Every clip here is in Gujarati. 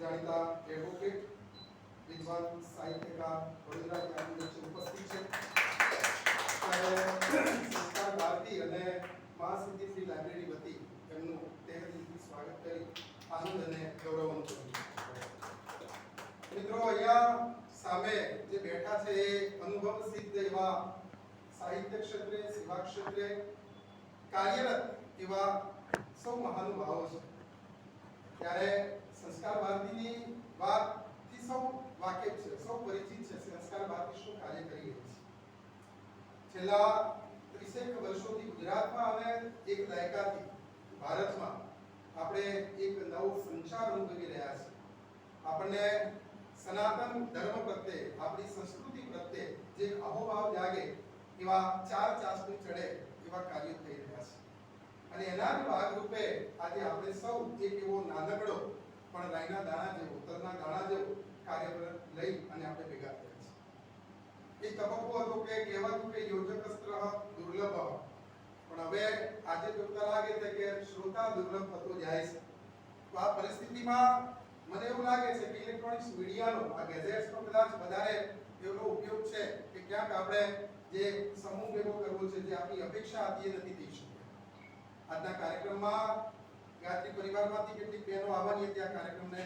જાણીતા એડવોકેટ વિદ્વાન સાહિત્યકાર વડોદરાથી આપણી વચ્ચે ઉપસ્થિત છે ત્યારે સંસ્કાર ભારતી અને મહાસિદ્ધિ શ્રી લાઇબ્રેરી વતી એમનું તહેદિલથી સ્વાગત કરી આનંદ અને ગૌરવ અનુભવું છું। મિત્રો, અહીંયા સામે જે બેઠા છે એ અનુભવ સિદ્ધ એવા સાહિત્ય ક્ષેત્રે, સેવા ક્ષેત્રે કાર્યરત એવા સૌ મહાનુભાવો છે। ત્યારે સંસ્કાર ભારતીની વાતથી સૌ વાકેફ છે, સૌ પરિચિત છે। સંસ્કાર ભારતી શું કાર્ય કરી રહી છે? છેલ્લા 30 વર્ષોથી ગુજરાતમાં અને એક દાયકાથી ભારતમાં આપણે એક નવો સંચાર અનુભવી રહ્યા છીએ। આપણને સનાતન ધર્મ પ્રત્યે, આપણી સંસ્કૃતિ પ્રત્યે જે અહોભાવ જાગે એવા ચાર ચાસણી ચડે એવા કાર્યો થઈ રહ્યા છે અને એના જ ભાગરૂપે આજે આપણે સૌ એક એવો નાનકડો પણ રાઈના દાણા જેવો, તલના દાણા જેવો કાર્ય લઈ અને આપણે ભેગા થયા છે। એક તબક્કો હતો કે કહેવાતું કે યોજકસ્ત્ર દુર્લભ, પણ હવે આજે જોતા લાગે છે કે શ્રોતા દુર્લભ થતો જાય છે। તો આ પરિસ્થિતિમાં મને એવું લાગે છે કે ઇલેક્ટ્રોનિક્સ મીડિયાનો, આ ગેજેટ્સનો કદાચ વધારે એનો ઉપયોગ છે કે ક્યાંક આપણે જે સમૂહ ભેગો કરવો છે, જે આપણી અપેક્ષા હતી એ નથી થઈ શકી। આજના કાર્યક્રમમાં ગાયત્રી પરિવારમાંથી કેટલીક બહેનો આવવાની હતી આ કાર્યક્રમને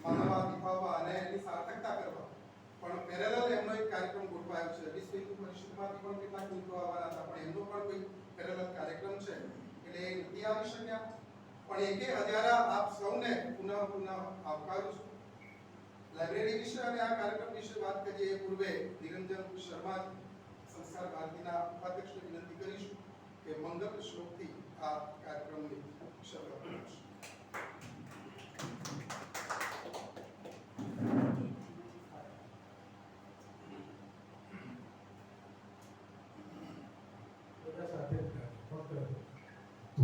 માનવા, નિભાવવા અને એની સાર્થકતા કરવા, પણ પેરેલલ એમનો એક કાર્યક્રમ ગોઠવાયો છે। વિશ્વ હિન્દુ પરિષદમાંથી પણ કેટલાક મિત્રો આવવાના હતા, પણ એમનો પણ કોઈ પેરેલલ કાર્યક્રમ છે એટલે એ નથી આવી શક્યા। પણ એકે હજારા આપ સૌને પુનઃ આવકારું છું। લાઇબ્રેરી વિશે અને આ કાર્યક્રમ વિશે વાત કરીએ એ પૂર્વે નિરંજન શર્મા સંસ્કાર ભારતીના ઉપાધ્યક્ષને વિનંતી કરીશું કે મંગલ શ્લોકથી આ કાર્યક્રમની શરૂઆત કરીશું।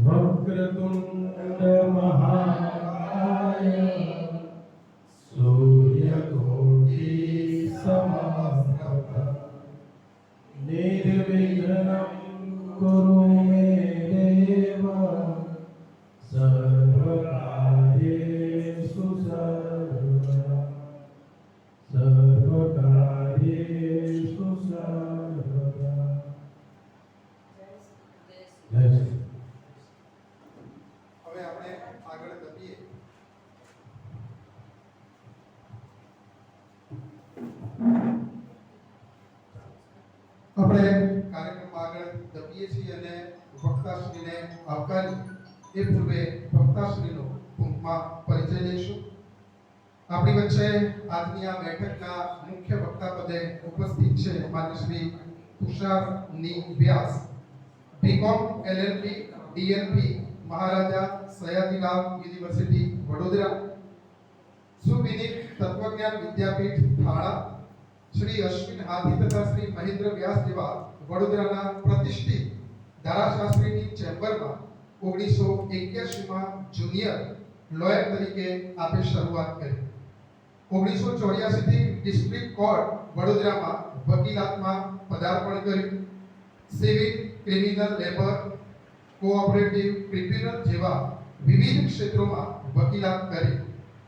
वक्रतुंड महाकाय सूर्यकोटि समप्रभ निर्विघ्नं कुरु मे देव सर्वकार्येषु सर्वदा सर्वकार्येषु सर्वदा। હવે આપણે આગળ વધીએ। આપણે કાર્યક્રમમાં આગળ વધીએ છીએ અને વક્તાશ્રીને આવકારી એ પૂર્વે વક્તાશ્રીનો ટૂંકમાં પરિચય લઈશું। આપણી વચ્ચે આજની આ બેઠકના મુખ્ય વક્તા પદે ઉપસ્થિત છે માન્ય શ્રી તુષાર ની વ્યાસ, બીકોમ એલએલબી ડીએલબી महाराजा सयाजीलाल यूनिवर्सिटी वडोदरा, सुविनीत तत्वज्ञान विद्यापीठ थाणा, श्री अश्विन हाथी तथा श्री महेंद्र व्यास जेवा वडोदराना प्रतिष्ठित धाराशास्त्रीनी चेम्बरमा 1981 માં જુનિયર લોયર તરીકે આપે શરૂઆત કરી। 1984 થી ડિસ્ટ્રિક્ટ કોર્ટ વડોદરામાં વકીલાતમાં પદાર્પણ કર્યું। Civil, criminal, labour, cooperative, tribunal જેવા વિવિધ ક્ષેત્રોમાં વકીલાત કરી।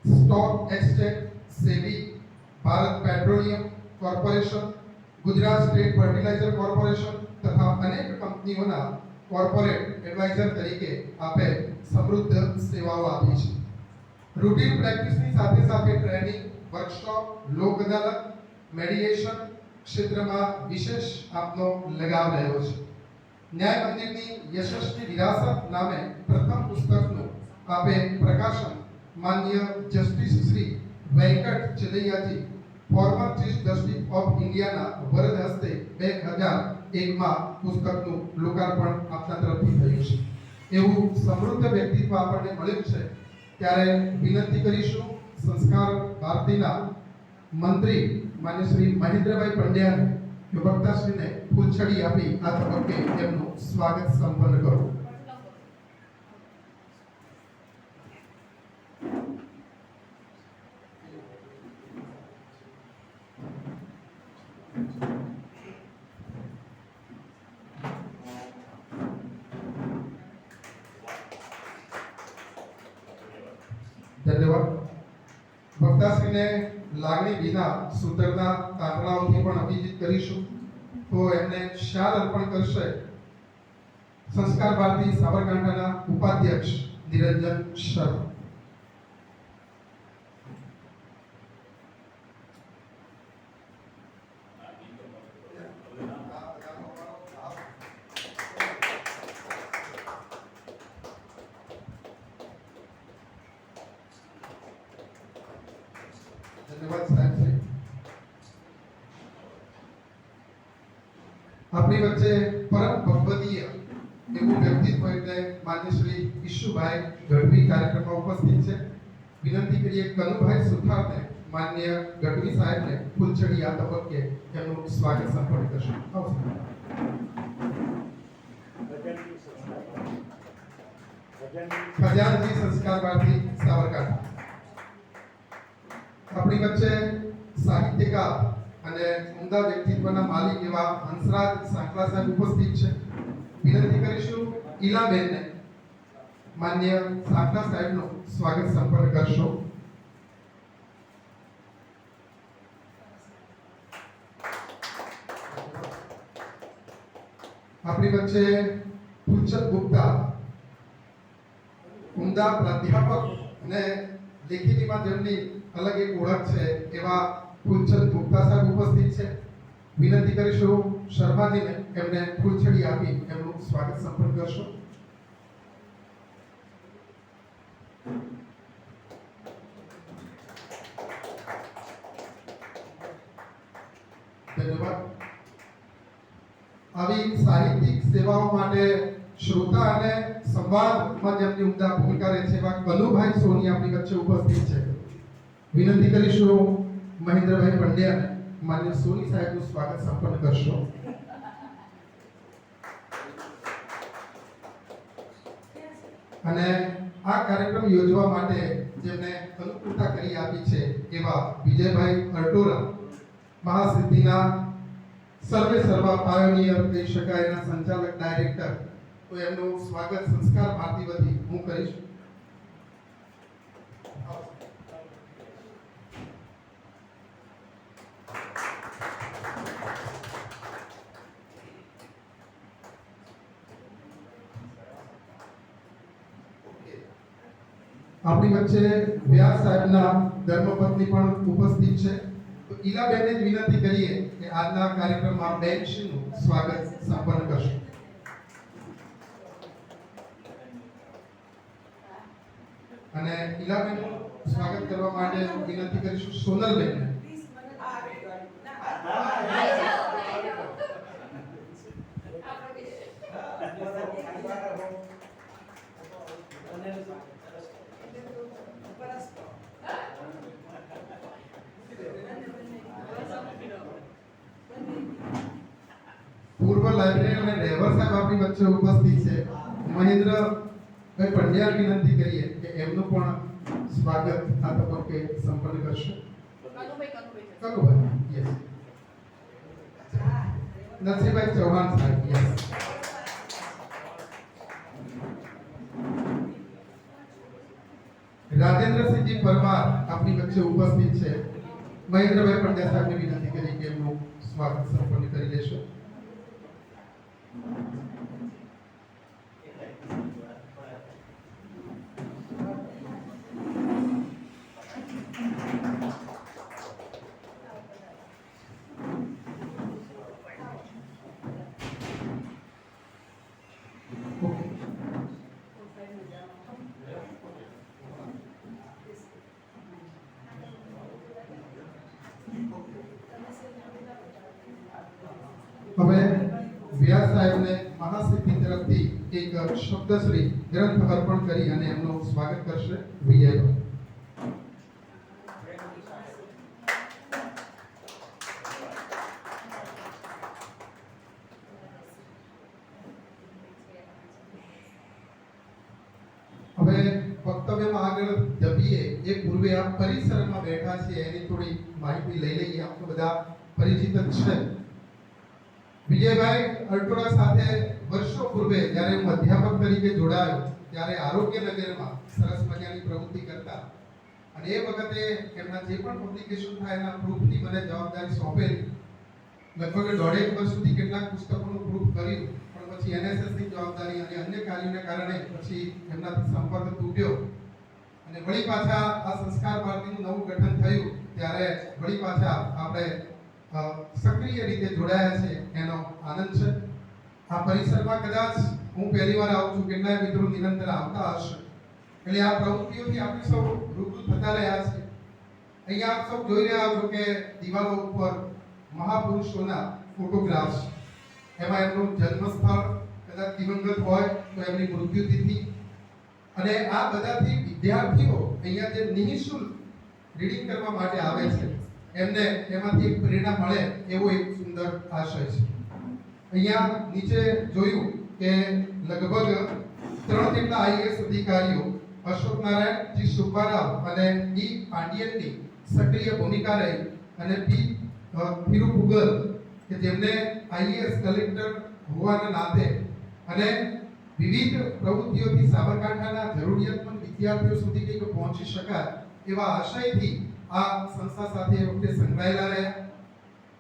Stock exchange, SEBI, Bharat petroleum corporation, Gujarat state fertiliser corporation તથા અનેક કંપનીઓના કોર્પોરેટ એડવાઇઝર તરીકે આપે સમૃદ્ધ સેવાઓ આપી છે। રૂટીન પ્રેક્ટિસની સાથે સાથે ટ્રેનિંગ, વર્કશોપ, લોક અદાલત, મેડિએશન ક્ષેત્રમાં વિશેષ આપનો લગાવ રહ્યો છે। ન્યાય મંદિરની યશસ્વી વિરાસત નામે પ્રથમ પુસ્તકનું આપે પ્રકાશન માન્ય જસ્ટિસ શ્રી વેંકટ ચલૈયાજી, ફોર્મર ચીફ જસ્ટિસ ઓફ ઇન્ડિયાના વરદ હસ્તે 2001 માં પુસ્તકનું લોકાર્પણ આપના તરફથી થયું છે। એવું સમૃદ્ધ વ્યક્તિત્વ આપણને મળ્યું છે ત્યારે વિનંતી કરીશું સંસ્કાર ભારતીના મંત્રી માન્ય શ્રી મહેન્દ્રભાઈ પંડ્યાને વક્તાશ્રીને ફૂલછડી આપી આ તબક્કે એમનું સ્વાગત સંપન્ન કરો। ધન્યવાદ। ભક્તાશ્રીને લાગણી વિના સૂતરના તાંતણાઓથી પણ અભિજીત કરીશું. તો એમને શાલ અર્પણ કરશે સંસ્કાર ભારતી સાબરકાંઠાના ઉપાધ્યક્ષ નિરંજન શર્મા. ધન્યવાદ સાહેબ શ્રી. આપણી વચ્ચે પરમ ભગવદીય એવું વ્યક્તિત્વ એટલે માન્ય શ્રી ઈશુભાઈ ગઢવી કાર્યક્રમમાં ઉપસ્થિત છે. વિનંતી કરીએ કનુભાઈ સુથારને માન્ય ગઢવી સાહેબને ફૂલછડી આ તબક્કે એમનું સ્વાગત સંપન્ન કરશે. ખજાનજી સંસ્કાર ભારતી સાબરકાંઠા. આપણી વચ્ચે સાહિત્યકાર અને ઉમદા વ્યક્તિત્વના માલિક એવા હંસરાજ સાંકલા સાહેબ ઉપસ્થિત છે. વિનંતી કરીશું ઈલાબેનને માન્ય સાંકલા સાહેબનું સ્વાગત સંપન્ન કરશો. આપણી વચ્ચે ફૂલચંદ ગુપ્તા ઉમદા પ્રાધ્યાપક અને લેખિતીમાં જેમની અલગ એક ઓળખ છે એવા ફૂલચંદ ગુપ્તા સાહેબ ઉપસ્થિત છે. વિનંતી કરીશું શર્માજીને એમને ફૂલછડી આપી એમનું સ્વાગત સંપન્ન કરશો. ધન્યવાદ. આવી સાહિત્યિક સેવાઓ માટે શ્રોતા અને સંવાદમાં જેમની ઉમદા ભૂમિકા રહે છે એવા કનુભાઈ સોની આપણી વચ્ચે ઉપસ્થિત છે. વિનંતી કરીશું મહેન્દ્રભાઈ પંડ્યાને માન્ય સોની સાહેબનું સ્વાગત સંપન્ન કરશો. અને આ કાર્યક્રમ યોજવા માટે જેમને અનુકૂળતા કરી આપી છે એવા વિજયભાઈ અરટોરા મહાસિદ્ધિના સર્વે સર્વા પાયોનિયર કહી શકાય એના સંચાલક ડાયરેક્ટર, તો એમનું સ્વાગત સંસ્કાર ભારતી વતી હું કરીશ. આપણી વચ્ચે વ્યાસ સાહેબના ધર્મપત્ની પણ ઉપસ્થિત છે. તો ઈલાબેનને જ વિનંતી કરીએ કે આજના કાર્યક્રમમાં બેનશ્રીનું સ્વાગત સંપન્ન કરશે. અને ઈલાબેનનું સ્વાગત કરવા માટે વિનંતી કરીશું સોનલબેનને. પૂર્વ લાઇબ્રેરિયન અને રહેવર સાહેબ આપણી વચ્ચે ઉપસ્થિત છે. મહેન્દ્રભાઈ પંડ્યા વિનંતી કરીએ કે એમનું પણ સ્વાગત આ તબક્કે સંપન્ન કરશે. કનુભાઈ યસ. નરસિંહભાઈ ચૌહાણ સાહેબ યસ. રાજેન્દ્રસિંહજી પરમાર આપણી વચ્ચે ઉપસ્થિત છે. મહેન્દ્રભાઈ પંડ્યા સાહેબને વિનંતી કરી કે એમનું સ્વાગત સંપન્ન કરી લેશો. હવે વ્યાસ સાહેબને મહાસિદ્ધિ તરફથી એક શબ્દશ્રી ગ્રંથ અર્પણ કરી અને એમનું સ્વાગત કરશે વિજયભાઈ. હવે વક્તવ્યમાં આગળ ધપીએ એ પૂર્વે આ પરિસરમાં બેઠા છે એની થોડી માહિતી લઈ લઈએ. આપ બધા પરિચિત જ છે. વિજયભાઈ અરટોરા સાથે વર્ષો પૂર્વે જ્યારે હું અધ્યાપક તરીકે જોડાયો ત્યારે આરોગ્ય નગરમાં સરસ મજાની પ્રવૃત્તિ કરતા અને એ વખતે એમના જે પણ પબ્લિકેશન થાય એના પ્રૂફની મને જવાબદારી સોંપેલી. લગભગ 1.5 વર્ષ સુધી કેટલાક પુસ્તકોનું પ્રૂફ કર્યું, પણ પછી એનએસએસની જવાબદારી અને અન્ય કાર્યોને કારણે પછી એમનાથી સંપર્ક તૂટ્યો. અને વળી પાછા આ સંસ્કાર ભારતીનું નવું ગઠન થયું ત્યારે વળી પાછા આપણે સક્રિય રીતે જોડાયા છે, એનો આનંદ છે. આ પરિસરમાં કદાચ હું પહેલીવાર આવું છું, કેટલાય મિત્રો નિરંતર આવતા હશે, એટલે આ પ્રવૃત્તિઓથી આપણે સૌ રૂબરૂ થતા રહ્યા છે. અહીંયા આપ સૌ જોઈ રહ્યા છો કે દિવાલો ઉપર મહાપુરુષોના ફોટોગ્રાફ્સ, એમાં એમનું જન્મસ્થળ, કદાચ દિવંગત હોય તો એમની મૃત્યુતિથિ, અને આ બધાથી વિદ્યાર્થીઓ અહીંયા જે નિઃશુલ્ક રીડિંગ કરવા માટે આવે છે એમને એમાંથી એક પ્રેરણા મળે એવો એક સુંદર આશય છે. અહીંયા નીચે જોયું કે લગભગ 3 જેટલા આઈએએસ અધિકારીઓ અશોક નારાયણ, જી સુબ્બારાવ અને ડી પાંડિયનની સક્રિય ભૂમિકા રહી, અને પી થિરુપુગલ કે જેમને આઈએએસ કલેક્ટર હોવાના નાતે અને વિવિધ પ્રવૃત્તિઓથી સાબરકાંઠાના જરૂરિયાતમંદ વિદ્યાર્થીઓ સુધી કંઈક પહોંચી શકાય એવા આશયથી આ સંસ્થા સાથે એ વખતે સંકળાયેલા રહ્યા.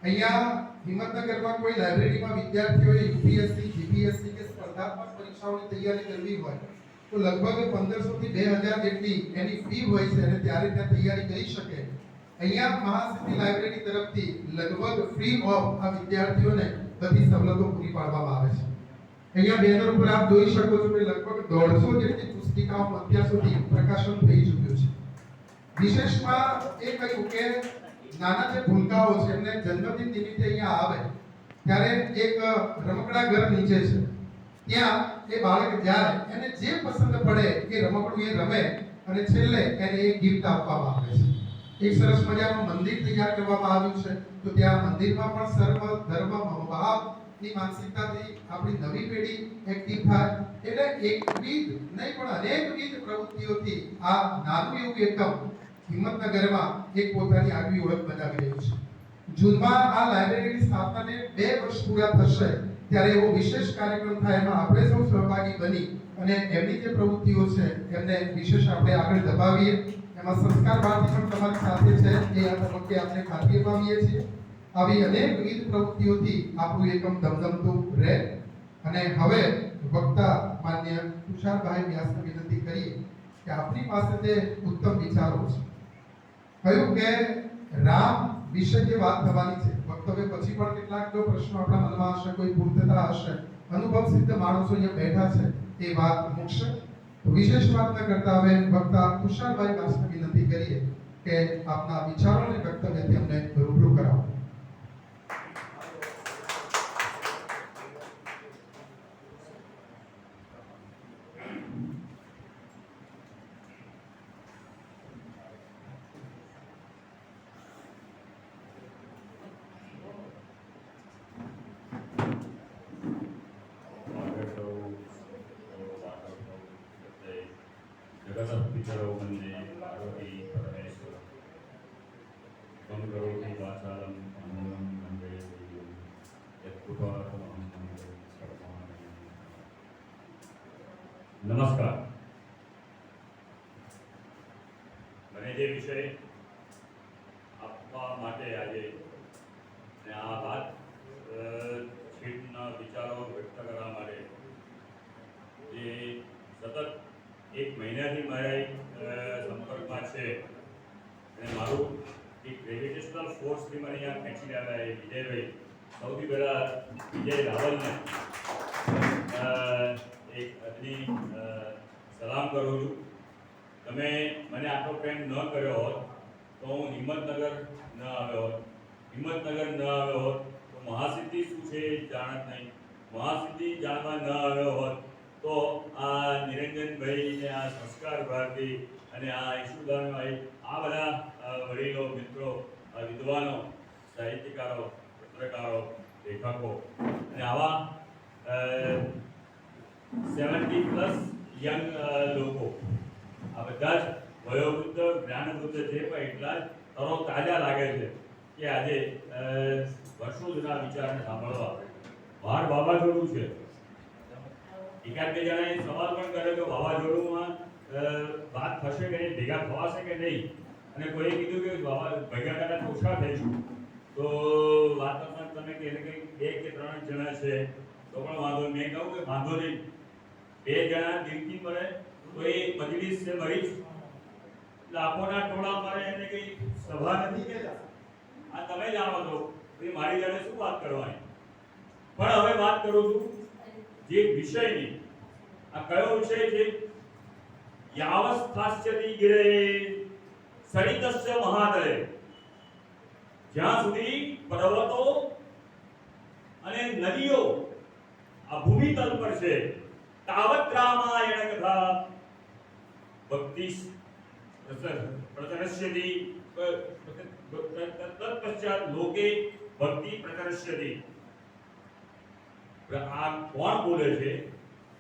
અહીંયા હિંમતનગરમાં કોઈ લાઇબ્રેરીમાં વિદ્યાર્થીઓએ યુપીએસસી, જીપીએસસી કે સ્પર્ધાત્મક પરીક્ષાઓની તૈયારી કરવી હોય તો લગભગ 1500 થી 2000 જેટલી એની ફી હોય છે, અને ત્યારે ત્યાં તૈયારી કરી શકે. અહીંયા મહાસિદ્ધિ લાઇબ્રેરી તરફથી લગભગ ફ્રી ઓફ આ વિદ્યાર્થીઓને બધી સવલતો પૂરી પાડવામાં આવે છે. અહીંયા બેનર ઉપર આપ જોઈ શકો છો કે લગભગ 150 જેટલી પુસ્તિકાઓ અત્યાર સુધી પ્રકાશન થઈ ચૂક્યું છે. વિશેષમાં એ કહ્યું કે નાના જે ભૂલકાઓ છે એમને જન્મદિન નિમિત્તે અહીંયા આવે ત્યારે એક રમકડા ઘર નીચે છે, ત્યાં એ બાળક જાય એને જે પસંદ પડે એ રમકડું એ રમે, અને છેલ્લે એને એક ગિફ્ટ આપવામાં આવે છે. એક સરસ મજાનું મંદિર તૈયાર કરવામાં આવ્યું છે, તો ત્યાં મંદિરમાં પણ સર્વ ધર્મ ભાવની માનસિકતાથી આપણી નવી પેઢી એક્ટિવ થાય. એટલે એકવિધ નહીં પણ અનેકવિધ પ્રવૃત્તિઓથી આ નાનું એવું એકમ હિંમતનગરમાં એક પોતાની આગવી ઓળખ બનાવી રહ્યું છે. જૂનમાં આ લાઇબ્રેરીની સ્થાપનાને 2 વર્ષ પૂરા થશે ત્યારે એવો વિશેષ કાર્યક્રમ થાય, એમાં આપણે સૌ સહભાગી બની અને એમની જે પ્રવૃત્તિઓ છે એમને વિશેષ આપણે આગળ દબાવીએ. એમાં સંસ્કાર ભારતી પણ તમારી સાથે છે, એ આ તબક્કે આપણે ખાતરી અપાવીએ છીએ. આવી અનેકવિધ પ્રવૃત્તિઓથી આપણું એકમ ધમધમતું રહે. અને હવે વક્તા માન્ય તુષારભાઈ વ્યાસને વિનંતી કરીએ કે આપની પાસે જે ઉત્તમ વિચારો છે, કહ્યું કે રામ વિશે જે વાત થવાની છે, વક્તવ્ય પછી પણ કેટલાક જો પ્રશ્નો આપણા મનમાં હશે, કોઈ પૂર્તતા હશે, અનુભવ સિદ્ધ માણસો અહીંયા બેઠા છે, એ વાત મૂકશે. તો વિશેષ વાત ન કરતા હવે વક્તા તુષારભાઈ વ્યાસને વિનંતી કરીએ કે આપના વિચારોને વક્તવ્યથી અમને રૂબરૂ કરાવો. पितरौ वन्दे पार्वती परमेश्वर त्वं करोति वाचालं मनोरं वन्दे देवं यत्कृपातमहं वन्दे सर्वाणि. नमस्कार. મને જે વિષય આપવા માટે આજે ને આ વાત છીટના વિચારો વ્યક્ત કરવા માટે જે સતત 1 મહિનાથી મારા સંપર્કમાં છે, અને મારું એક ગ્રેવિટેશનલ ફોર્સથી મને અહીંયા ખેંચી લાવ્યા એ વિજયભાઈ, સૌથી પહેલાં વિજય રાવલને એક આજની સલામ કરું છું. તમે મને આટલો પ્રેમ ન કર્યો હોત તો હું હિંમતનગર ન આવ્યો હોત. હિંમતનગર ન આવ્યો હોત તો મહાસિદ્ધિ શું છે એ જાણત નહીં. મહાસિદ્ધિ જાણવા ન આવ્યો હોત તો આ નિરંજનભાઈ ને આ સંસ્કાર ભારતી અને આ ઈશુદાનભાઈ, આ બધા વડીલો, મિત્રો, વિદ્વાનો, સાહિત્યકારો, પત્રકારો, લેખકો અને આવા 70+ યંગ લોકો, આ બધા જ વયોવૃદ્ધ, જ્ઞાનવૃદ્ધ છે, પણ એટલા જ તરોતાજા લાગે છે કે આજે વર્ષો જૂના વિચારને સાંભળવા. બહાર વાવાઝોડું છે. એકાદ બે જણાએ સવાલ પણ કર્યો કે વાવાઝોડુંમાં વાત થશે કે નહીં, ભેગા થવાશે કે નહીં, અને કોઈએ કીધું કે બાબા ભેગા કદાચ ઓછા થઈશું, તો વાતમાં તમે કે બે કે ત્રણ જણા છે તો પણ વાંધો નહીં. મેં કહું કે વાંધો નહીં, બે જણા દિલથી મળે તો એ મજલિસ છે મરી લાખોના ટોળા મારે એને કઈ સભા નથી કહેતા. આ તમે જાણો છો એ મારી જોડે શું વાત કરવાની. પણ હવે વાત કરું છું જે વિષયની. આ કયો વિષય છે? યાવસ્થાસ્યતિ ગિરે સરિતસ્ય મહાતલે. જ્યાં સુધી પર્વતો અને નદીઓ આ ભૂમિતલ પર છે તાવત રામાયણ કથા ભક્તિ પ્રચરષ્યતિ તત્પશ્ચાત લોકે ભક્તિ પ્રચરષ્યતિ. આ કોણ બોલે છે?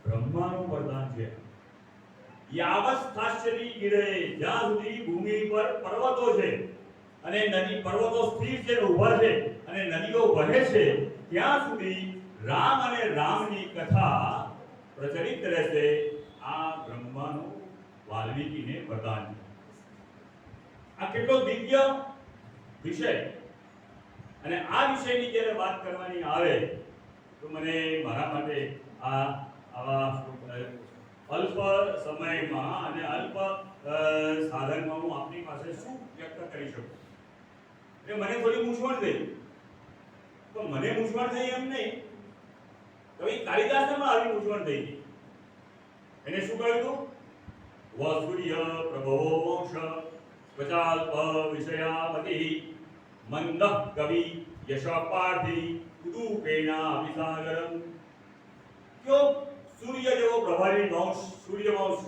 બ્રહ્માનું વરદાન છે. યાવસ્થાસ્યતિ ગિરે, જ્યાં સુધી ભૂમિ પર પર્વતો છે અને નદી પર્વતો સ્થિર છે, ઊભા છે અને નદીઓ વહે છે, ત્યાં સુધી રામ અને રામની કથા પ્રચલિત રહેશે. આ બ્રહ્માનું વાલ્મીકીને વરદાન છે. આ કેટલો દિવ્ય વિષય. અને આ વિષયની જ્યારે વાત કરવાની આવે તો મને મારા માટે આવા અલ્પ સમયમાં અને અલ્પ સાધનમાં હું આપની પાસે શું વ્યક્ત કરી શકું? એટલે મને થોડી મૂંઝવણ થઈ. તો મને મૂંઝવણ થઈ એમ નહીં, કવિ કાલિદાસને પણ આવી મૂંઝવણ થઈ ગઈ. એને શું કહ્યું હતું? વસુર્ય પ્રભવો મોક્ષ સ્વચાલ્પ વિષયામતિ મંદ કવિ યશપાર્થી ઉદુપેના વિસાગરમ. કયો સૂર્ય જેવો પ્રભારી વંશ, સૂર્ય વંશ,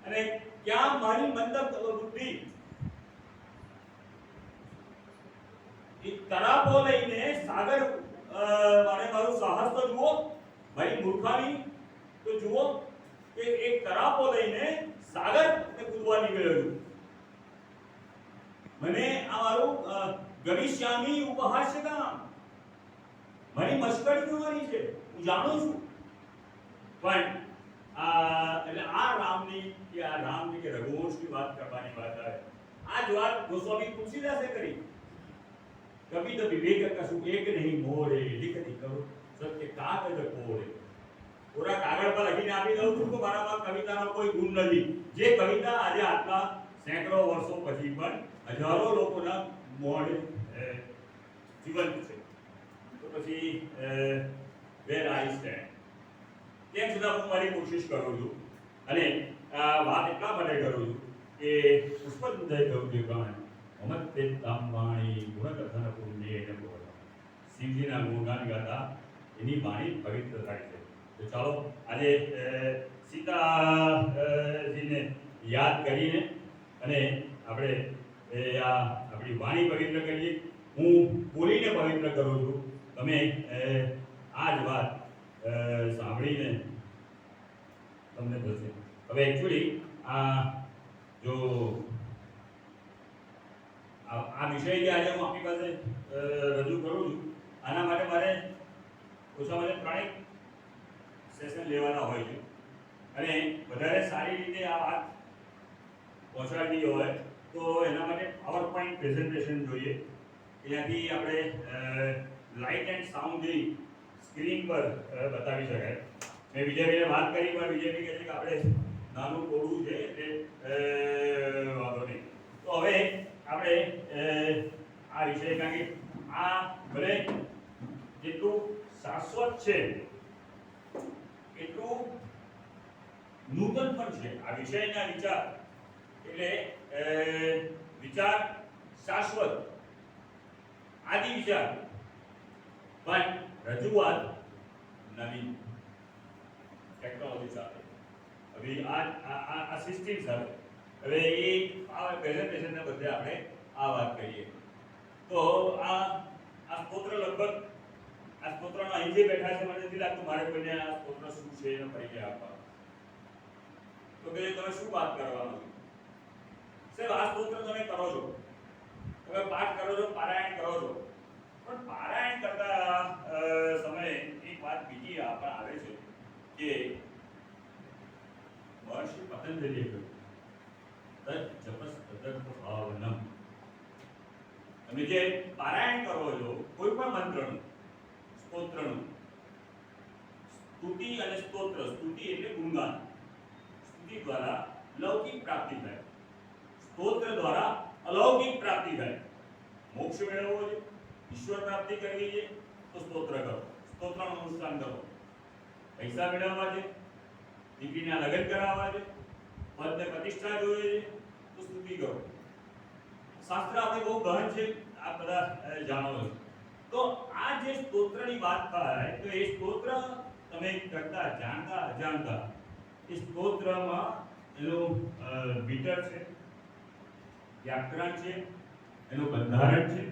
અને ક્યાં મારી મંદ બુદ્ધિ એ તરાપો લઈને સાગર, મારું સાહસ તો જુઓ, મારી મૂર્ખાની તો જુઓ કે એક તરાપો લઈને સાગર કૂદવા નીકળ્યો છું. મને આ મારું ગવિષ્યામી ઉપહાસ્યતા, મારી મશ્કરી જોવાની છે, હું જાણું છું. પણ એટલે આ રામની કે રઘુવંશની વાત કરવાની વાત આવે. આ જ વાત ગોસ્વામી તુલસીદાસે કરી. કવિ તો વિવેક કશું એક નહીં મોરે લિખતી કરું સત્ય કાગજ કોરે. પૂરા કાગળ પર લખીને આપી દઉં છું કે મારામાં કવિતાનો કોઈ ગુણ નથી. જે કવિતા આજે આટલા સેંકડો વર્ષો પછી પણ હજારો લોકોના મોઢે જીવંત છે, તો પછી વેર આઈ સ્ટેન્ડ. તેમ છતાં હું મારી કોશિશ કરું છું. અને આ વાત એટલા માટે કરું છું કે પુષ્પદય કહ્યું છે ગાણ અમત્તે તામવાણી ગુણકથન પુણ્ય એને બોલ. શિવજીના ગુણગાન ગાતા એની વાણી પવિત્ર થાય છે. તો ચાલો આજે સીતાજીને યાદ કરીને અને આપણે આપણી વાણી પવિત્ર કરીએ. હું બોલીને પવિત્ર કરું છું. તમે આ જ વાત સાંભળીને તમને થશે. હવે એકચ્યુઅલી જો આ વિષય જે આજે હું આપણી પાસે રજૂ કરું છું, આના માટે મારે ઓછામાં ઓછા 3 સેશન લેવાના હોય છે. અને વધારે સારી રીતે આ વાત પહોંચાડવી હોય તો એના માટે પાવર પોઈન્ટ પ્રેઝન્ટેશન જોઈએ. ત્યાંથી આપણે લાઇટ એન્ડ સાઉન્ડની સ્ક્રીન પર બતાવી શકાય. મેં વિજયભાઈને વાત કરી, પણ વિજયભાઈ કહે છે કે આપણે નાનું કોડું છે એટલે વાંધો નહીં. તો હવે આપણે આ વિષય, કારણ કે આ ભલે જેટલું શાશ્વત છે એટલું નૂતન પણ છે. આ વિષયના વિચાર એટલે વિચાર શાશ્વત, આદિ વિચાર, પણ રજૂઆત નવી ટેકનોલોજી સાથે, હવે આ સિસ્ટમ સાથે. હવે એ આ પ્રેઝન્ટેશનને બદલે આપણે આ વાત કરીએ તો આ સ્તોત્ર લગભગ આ સ્તોત્રનો અહીં જે બેઠા છે, મને નથી લાગતું મારે કોઈને આ સ્તોત્ર શું છે એનો પરિચય આપવાનો. તો કે તમે શું વાત કરવાનો છો? સાહેબ, આ સ્તોત્ર તમે કરો છો, તમે પાઠ કરો છો, પારાયણ કરો છો, પણ પારાયણ કરતા સમયે એક વાત બીજી પણ આવે છે કે મહર્ષિ પતંજલિએ કહ્યું તદ જપસ તદર્થ ભાવનમ. તમે જે પારાયણ કરો છો કોઈ પણ મંત્રનું, સ્તોત્રનું, સ્તુતિ અને સ્તોત્ર, સ્તુતિ એટલે ગુણગાન, સ્તુતિ દ્વારા લૌકિક પ્રાપ્તિ થાય, સ્તોત્ર દ્વારા અલૌકિક પ્રાપ્તિ થાય. મોક્ષ મેળવવો છે, ઈશ્વર પ્રાપ્તિ કરવી છે તો સ્તોત્ર કરો, સ્તોત્રનું અનુષ્ઠાન કરો. પૈસા મેળવવા છે, દીકરીના લગ્ન કરાવવા છે, પદને પ્રતિષ્ઠા જોઈએ છે તો સ્તુતિ કરો. શાસ્ત્ર આપણે બહુ ગહન છે, આ બધા જાણો છો. તો આ જે સ્તોત્રની વાત થાય તો એ સ્તોત્ર તમે કરતા જાણતા અજાણતા એ સ્તોત્રમાં એનું મીટર છે, વ્યાકરણ છે, એનું બંધારણ છે.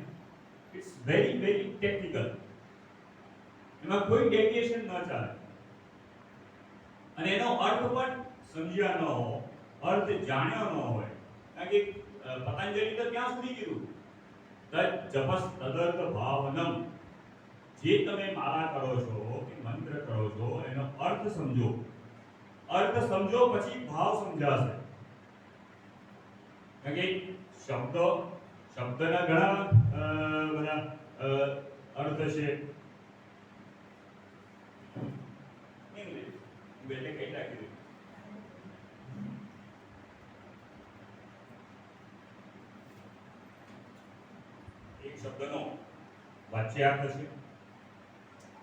It's very very technical. એમાં કોઈ ડેવિએશન ન ચાલે અને એનો અર્થ પણ સમજ્યા ન હોય, અર્થ જાણ્યો ન હોય. કારણ કે પતંજલિ તો ત્યાં સુધી કીધું તદ જપસ તદર્થ ભાવનમ. જે તમે માળા કરો છો કે મંત્ર કરો છો એનો અર્થ સમજો. અર્થ સમજો પછી ભાવ સમજાશે. કારણ કે શબ્દના ઘણા બધા અર્થ છે. બેલે કઈ રાખી એક શબ્દનો વાચ્યાર્થ છે,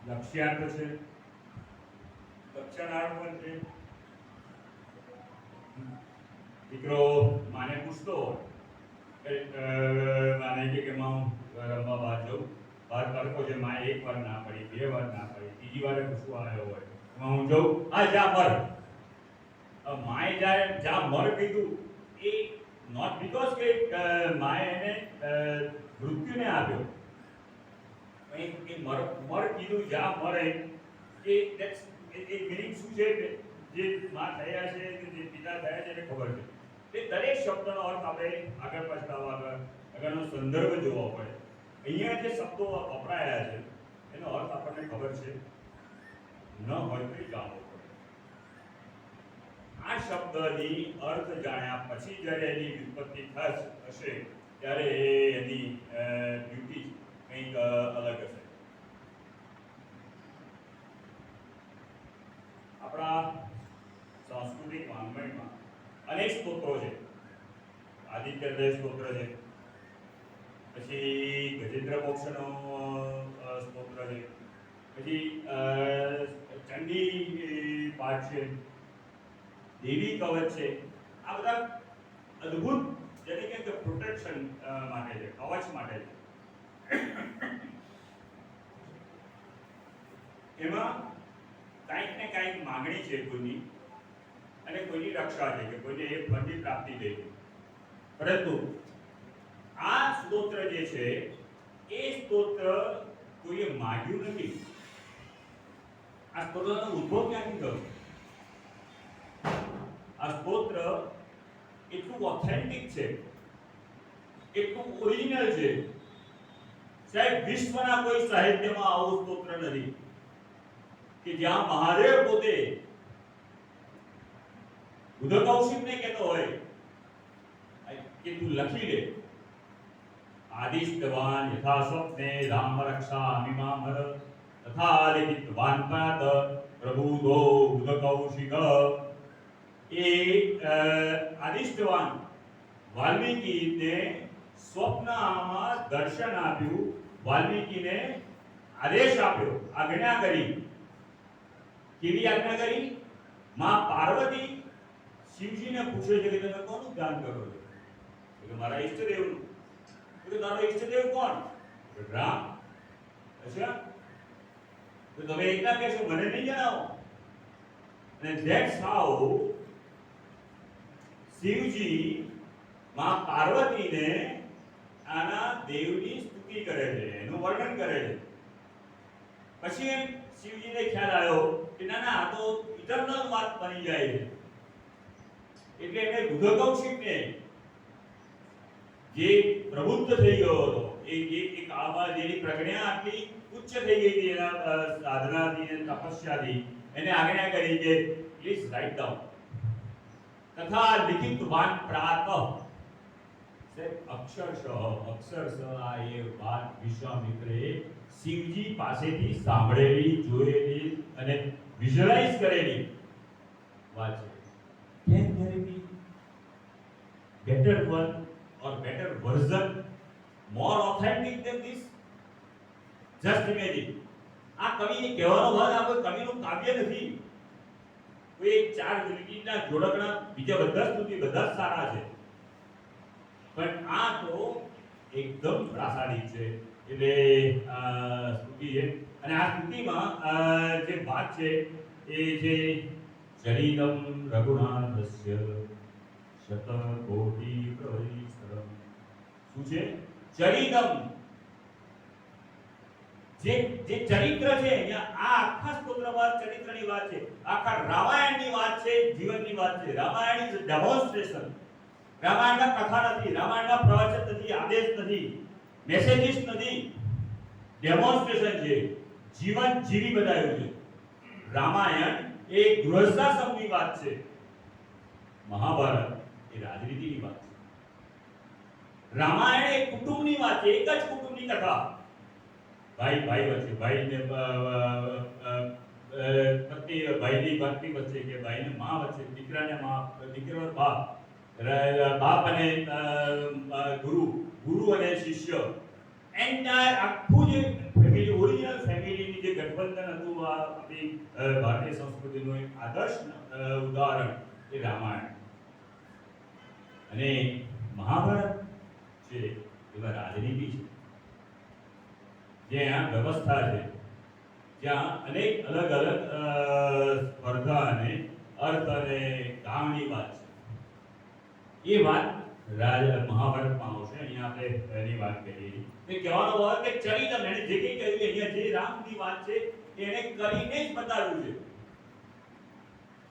લક્ષ્યાર્થ છે, લક્ષણાર્થ પણ છે. દીકરો માને પૂછતો હોય માને કે હું રમવા બહાર જાઉં, બહાર તડકો છે, માએ એક વાર ના પડી, બે વાર ના પડી, ત્રીજી વારે પૂછવા આવ્યો હોય હું જાઉં, આ જા મર. માએ જ્યારે જા મર કીધું એ નોટ બીકોઝ કે માએ એને મૃત્યુને આપ્યો, એ મર કીધું જા મરે એ ધેટ્સ એ મીનિંગ શું છે જે માં થયા છે કે જે પિતા થયા છે એને ખબર છે. એ દરેક શબ્દનો અર્થ આપણે આગળ પાછળ આગળનો સંદર્ભ જોવો પડે. અહીંયા જે શબ્દો વપરાયા છે એનો અર્થ આપણને ખબર છે ન હોય તો જાણવો પડે. આ શબ્દની અર્થ જાણ્યા પછી જ્યારે એની વ્યુત્પત્તિ થશે ત્યારે એની ડ્યુટી કંઈક અલગ હશે. આપણા સાંસ્કૃતિક વાંગમયમાં અનેક સ્તોત્રો છે. આદિત્ય હૃદય સ્તોત્ર છે, પછી ગજેન્દ્ર મોક્ષનો સ્તોત્ર છે, પછી ચંડી પાઠ છે, દેવી કવચ છે. આ બધા અદ્ભુત જેને કે પ્રોટેક્શન માટે છે, કવચ માટે છે. એમાં કાંઈક ને કાંઈક માંગણી છે કોઈની અને કોઈની રક્ષા છે કે કોઈને એક ફળની પ્રાપ્તિ થઈ છે. પરંતુ આ સ્તોત્ર જે છે એ સ્તોત્ર કોઈએ માંગ્યું નથી. આ સ્તોત્રનો ઉદ્ભવ ક્યાંથી થયો? આ સ્તોત્ર એટલું ઓથેન્ટિક છે, એટલું ઓરિજિનલ છે. સાહેબ વિશ્વના કોઈ સાહિત્યમાં આવું સ્તોત્ર નથી કે જ્યાં મહાદેવ પોતે બુદ્ધકૌશિકને કહેતો હોય કે તું લખી લે આદિષ્ટવાન યથા સ્વપ્ને રામ રક્ષા અમિમામર તથા લિખિતવાન પાત પ્રબુધો બુદ્ધકૌશિક. એ આદિષ્ટવાન વાલ્મીકીને સ્વપ્નમાં દર્શન આપ્યું, વાલ્મીકીને આદેશ આપ્યો, આજ્ઞા કરી. કેવી આજ્ઞા કરી? માં પાર્વતી શિવજીને પૂછે છે કે તમે કોનું ધ્યાન કરો છો? કે મારા ઈષ્ટદેવનું. કે તારો ઈષ્ટદેવ કોણ? રામ. અચ્છા, તો તમે એકલા કહેશો, મને નહીં જણાવો. અને ધેટ્સ હાઉ શિવજી માં પાર્વતીને આના દેવની સ્તુતિ કરે છે, એનું વર્ણન કરે છે. પછી શિવજીને ખ્યાલ આવ્યો કે ના ના આ તો ઇટરનલ વાત બની જાય છે. એટલે એને બુદ્ધકૌશિકને જે પ્રબુદ્ધ થઈ ગયો હતો એ કાળમાં જેની પ્રજ્ઞા આટલી ઉચ્ચ થઈ ગઈ હતી એના સાધનાથી અને તપસ્યાથી, એને આજ્ઞા કરી કે પ્લીઝ રાઇટ ડાઉન. તથા લિખિતવાન પ્રાતઃ અક્ષરશઃ આ એ વાત વિશ્વામિત્રે શિવજી પાસેથી સાંભળેલી, જોયેલી અને વિઝ્યુઅલાઇઝ કરેલી વાત છે. Can there be better one or better version more authentic than this? Just imagine. આ કવિને કહેવાનો ભાગ આ કોઈ કવિનું કાવ્ય નથી. કોઈ એક ચાર લીટીના જોડકણા બીજા બધા સ્તુતિ બધા જ સારા છે, પણ આ તો એકદમ પ્રાસાદિક છે. એટલે સ્તુતિ છે અને આ સ્તુતિમાં જે વાત છે એ છે ચરિતમ રઘુનાથસ્ય શતકોટિ પ્રવિસ્તરમ. શું છે? ચરિતમ. જે ચરિત્ર છે અહીંયા આ આખા સ્તોત્રમાં ચરિત્રની વાત છે, આખા રામાયણની વાત છે, જીવનની વાત છે. Ramayan is demonstration. રામાયણમાં કથા નથી, રામાયણમાં પ્રવચન નથી, આદેશ નથી, મેસેજીસ નથી, ડેમોન્સ્ટ્રેશન છે. જીવન જીવી બતાવ્યું છે. રામાયણ એ ગૃહસ્થાશ્રમની વાત છે, મહાભારત એ રાજનીતિની વાત છે. રામાયણ એ કુટુંબની વાત છે, એક જ કુટુંબની કથા. ભાઈ વચ્ચે, ભાઈને પત્ની, ભાઈની પત્ની વચ્ચે કે ભાઈને માં વચ્ચે, દીકરાને માં, દીકરો બાપ, બાપ અને ગુરુ અને શિષ્ય, એન્ટાયર આખું જે ફેમિલી, ઓરિજિનલ ફેમિલીની જે ગઠબંધન હતું, આ આપણી ભારતીય સંસ્કૃતિનું એક આદર્શ ઉદાહરણ એ રામાયણ. અને મહાભારત છે એમાં રાજનીતિ છે, જ્યાં વ્યવસ્થા છે, જ્યાં અનેક અલગ અલગ સ્પર્ધા અને અર્થ અને કામની વાત છે. એ વાત મહાભારતમાં આવશે. અહીંયા આપણે એની વાત કરીએ. એ કહેવાનો ભાવ કે ચરિતમ, એને જે કંઈ કહ્યું અહીંયા જે રામની વાત છે એને કરીને જ બતાવ્યું છે.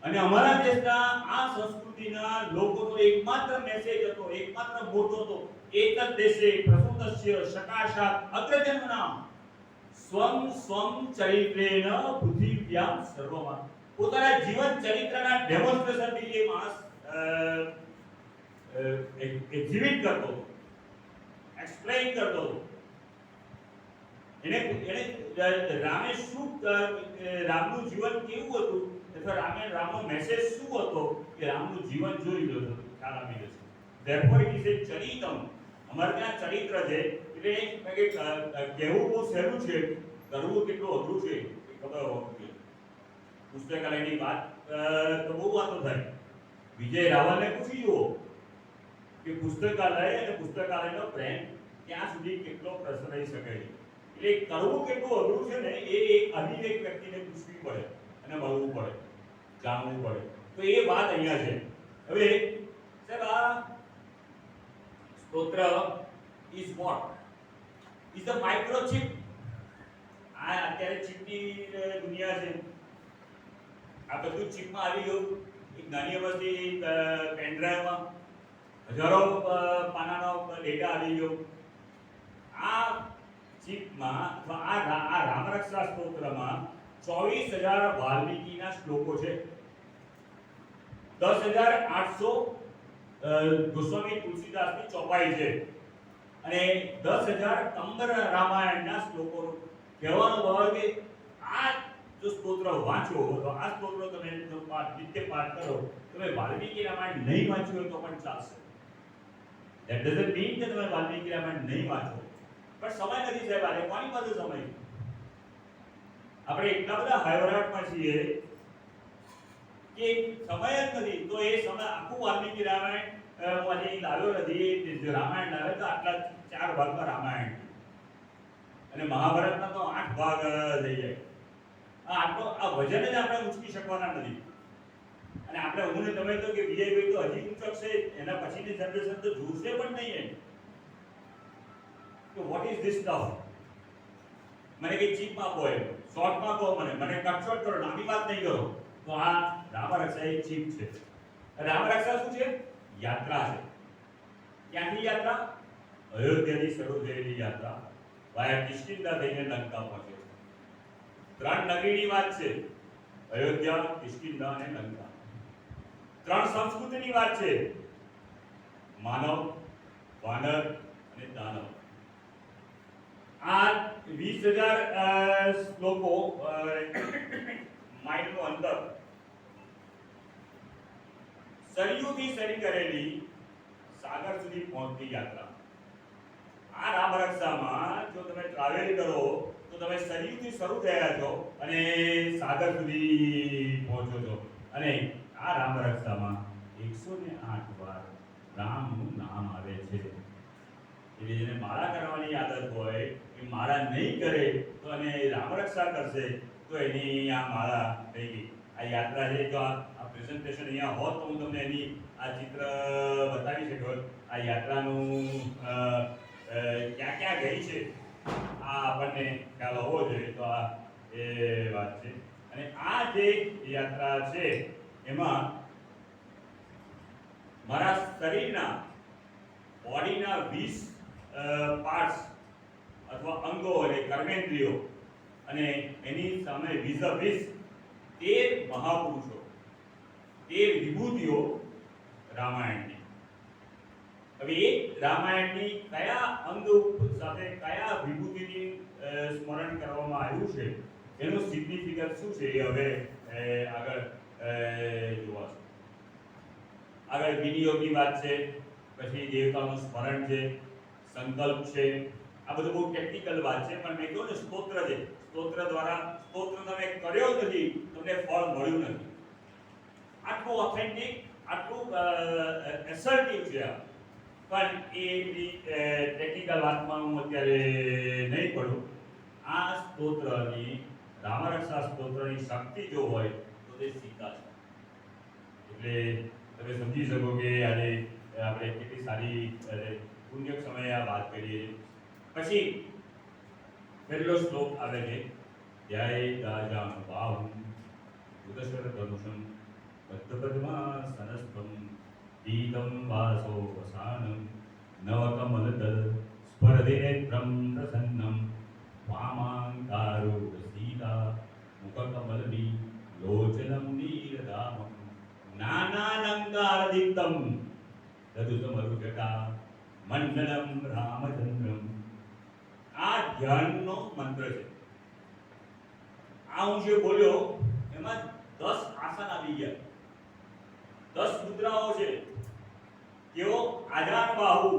અને અમારા દેશના આ સંસ્કૃતિના લોકોનો એકમાત્ર મેસેજ હતો, એકમાત્ર મોટો હતો, એક જ દેશે પ્રસૂતસ્ય સકાશાત અગ્રજન્મનામ સ્વમ ચરિત્રેણ પૃથિવ્યામ સર્વમાં. પોતાના જીવન ચરિત્રના ડેમોન્સ્ટ્રેશનથી જે માણસ એક્ઝિબિટ કરતો, એક્સપ્લેન કરતો. એને રામે શું, રામનું જીવન કેવું હતું અથવા રામનો મેસેજ શું હતો કે રામનું જીવન જોઈ લો તો ખ્યાલ આવી જશે. ધેરફોર ઇટ ઇઝ એ ચરિતમ. અમારે ત્યાં ચરિત્ર છે એટલે કહેવું બહુ સહેલું છે, કરવું કેટલું અઘરું છે એ ખબર હોવી જોઈએ. પુસ્તકાલયની વાત તો બહુ વાતો થાય. વિજય રાવલને પૂછી જુઓ કે પુસ્તકાલય અને પુસ્તકાલયનો પ્રેમ ત્યાં સુધી કેટલો પ્રસરાઈ શકે છે. એટલે કરવું કેટલું અઘરું છે ને એ એક અધિક વ્યક્તિને પૂછવી પડે અને મળવું પડે, જાણવું પડે. તો એ વાત અહીંયા છે. હવે સાહેબ આ સ્તોત્ર is what? Is the microchip. આ અત્યારે ચિપની દુનિયા છે. આ બધું ચિપમાં આવી ગયું. એક નાની અવસ્થી પેનડ્રાઈવમાં હજારો પાનાનો ડેટા આવી ગયો. આ ચિપમાં અથવા આ રામરક્ષા સ્તોત્રમાં 24,000 વાલ્મીકીના શ્લોકો છે, 10,800 ગોસ્વામી તુલસીદાસની ચોપાઈ છે અને 10,000 કંબર રામાયણના શ્લોકો. કહેવાનો ભાવ કે આ જો સ્તોત્ર વાંચો તો આ સ્તોત્ર તમે જો નિત્ય પાઠ કરો, તમે વાલ્મીકી રામાયણ નહીં વાંચ્યું હોય તો પણ ચાલશે. ધેટ ડઝન્ટ મીન કે તમે વાલ્મીકી રામાયણ નહીં વાંચો, પણ સમય નથી સાહેબ. આજે કોની પાસે સમય? આપણે એટલા બધા હાયવરાટમાં છીએ કે સમય જ નથી. તો એ સમય આખું વાલ્મીકી રામાયણ આજે લાવ્યો નથી. રામાયણ લાવે તો આટલા 4 ભાગમાં રામાયણ અને મહાભારતના તો 8 ભાગ થઈ જાય. આ વજન જ આપણે ઉંચકી શકવાના નથી. અને આપણે હું ને તમે તો કે વિજયભાઈ તો હજી ઉંચકશે, એના પછીની જનરેશન તો જોશે પણ નહીં. તો વોટ ઇઝ ધીસ સ્ટફ? મને કે ચીપમાં કહો, શોર્ટમાં કહો, મને કટ શોર્ટ કરો, લાંબી વાત નહીં કરો. તો આ રામરક્ષા એક ચીપ છે. રામરક્ષા શું છે? યાત્રા છે. ક્યાંથી યાત્રા? અયોધ્યાથી શરૂ થયેલી યાત્રા વાયા કિષ્કિંધા થઈને લંકા પહોંચે. 3 નગરીની વાત છે, અયોધ્યા, કિષ્કિંધા અને લંકા. ત્રણ સંસ્કૃતિની વાત છે, માનવ, વાનર અને દાનવ. આ 20,000 શ્લોકો માઇલનું અંતર સરયુથી શરૂ કરેલી સાગર સુધી પહોંચતી યાત્રા. આ રામરક્ષામાં જો તમે ટ્રાવેલ કરો તો તમે સરયુથી શરૂ થયા છો અને સાગર સુધી પહોંચો છો. અને આ રામરક્ષામાં 108 વાર રામનું નામ આવે છે. એટલે જેને માળા કરવાની આદત હોય એ માળા નહીં કરે તો અને રામરક્ષા કરશે તો એની આ માળા થઈ ગઈ. આ યાત્રા છે. જો આ પ્રેઝન્ટેશન અહીંયા હોત તો હું તમને એની આ ચિત્ર બતાવી શક્યો. આ યાત્રાનું ક્યાં ક્યાં ગઈ છે આ આપણને ખ્યાલ હોવો જોઈએ. તો આ એ વાત છે. અને આ જે યાત્રા છે એમાં મારા શરીરના બોડીના 20 પાર્ટ્સ અથવા અંગો અને કર્મેન્દ્રિયો અને એની સામે 13 મહાપુરુષો, 13 વિભૂતિઓ રામાયણની. હવે એ રામાયણની કયા અંગ સાથે કયા વિભૂતિની સ્મરણ કરવામાં આવ્યું છે એનું સિગ્નિફિકન્સ શું છે એ હવે આગળ જોવાશે. આગળ વિનિયોગની વાત છે, પછી દેવતાનું સ્મરણ છે, સંકલ્પ છે. આ બધું બહુ ટેકનિકલ વાત છે, પણ મેં કહ્યું ને સ્તોત્ર છે. સ્તોત્ર દ્વારા સ્તોત્ર તમે કર્યો નથી, તમને ફળ મળ્યું નથી. આટલું ઓથેન્ટિક, આટલું એસર્ટિવ છે આ. પણ એ ટેકનિકલ વાતમાં હું અત્યારે નહીં પડું. આ સ્તોત્રની, રામરક્ષા સ્તોત્રની શક્તિ જો હોય તો તે સીતા છે. એટલે તમે સમજી શકો કે આજે આપણે કેટલી સારી પુણ્ય સમયે આ વાત કરીએ. પછી પહેલો શ્લોક આવે છે, જય ગાજાનુબાહું ઉદશર ધનુષં બદ્ધપદ્માસનસ્થં પીતં વાસો વસાનં નવકમલદલ સ્ફરદિનેત્રં પ્રસન્नं વામાંકારૂઢ સીતા મુખકમલની લોચनं નીરદામં નાનાલંકારદીપ્તં દદુતમરુજટા મંડલમ રામચંદ્રમ. આ ધ્યાનનો મંત્ર છે. આ હું જે બોલ્યો એમાં 10 આસન આવી ગયા, 10 મુદ્રાઓ છે. કેવો આજાન બાહુ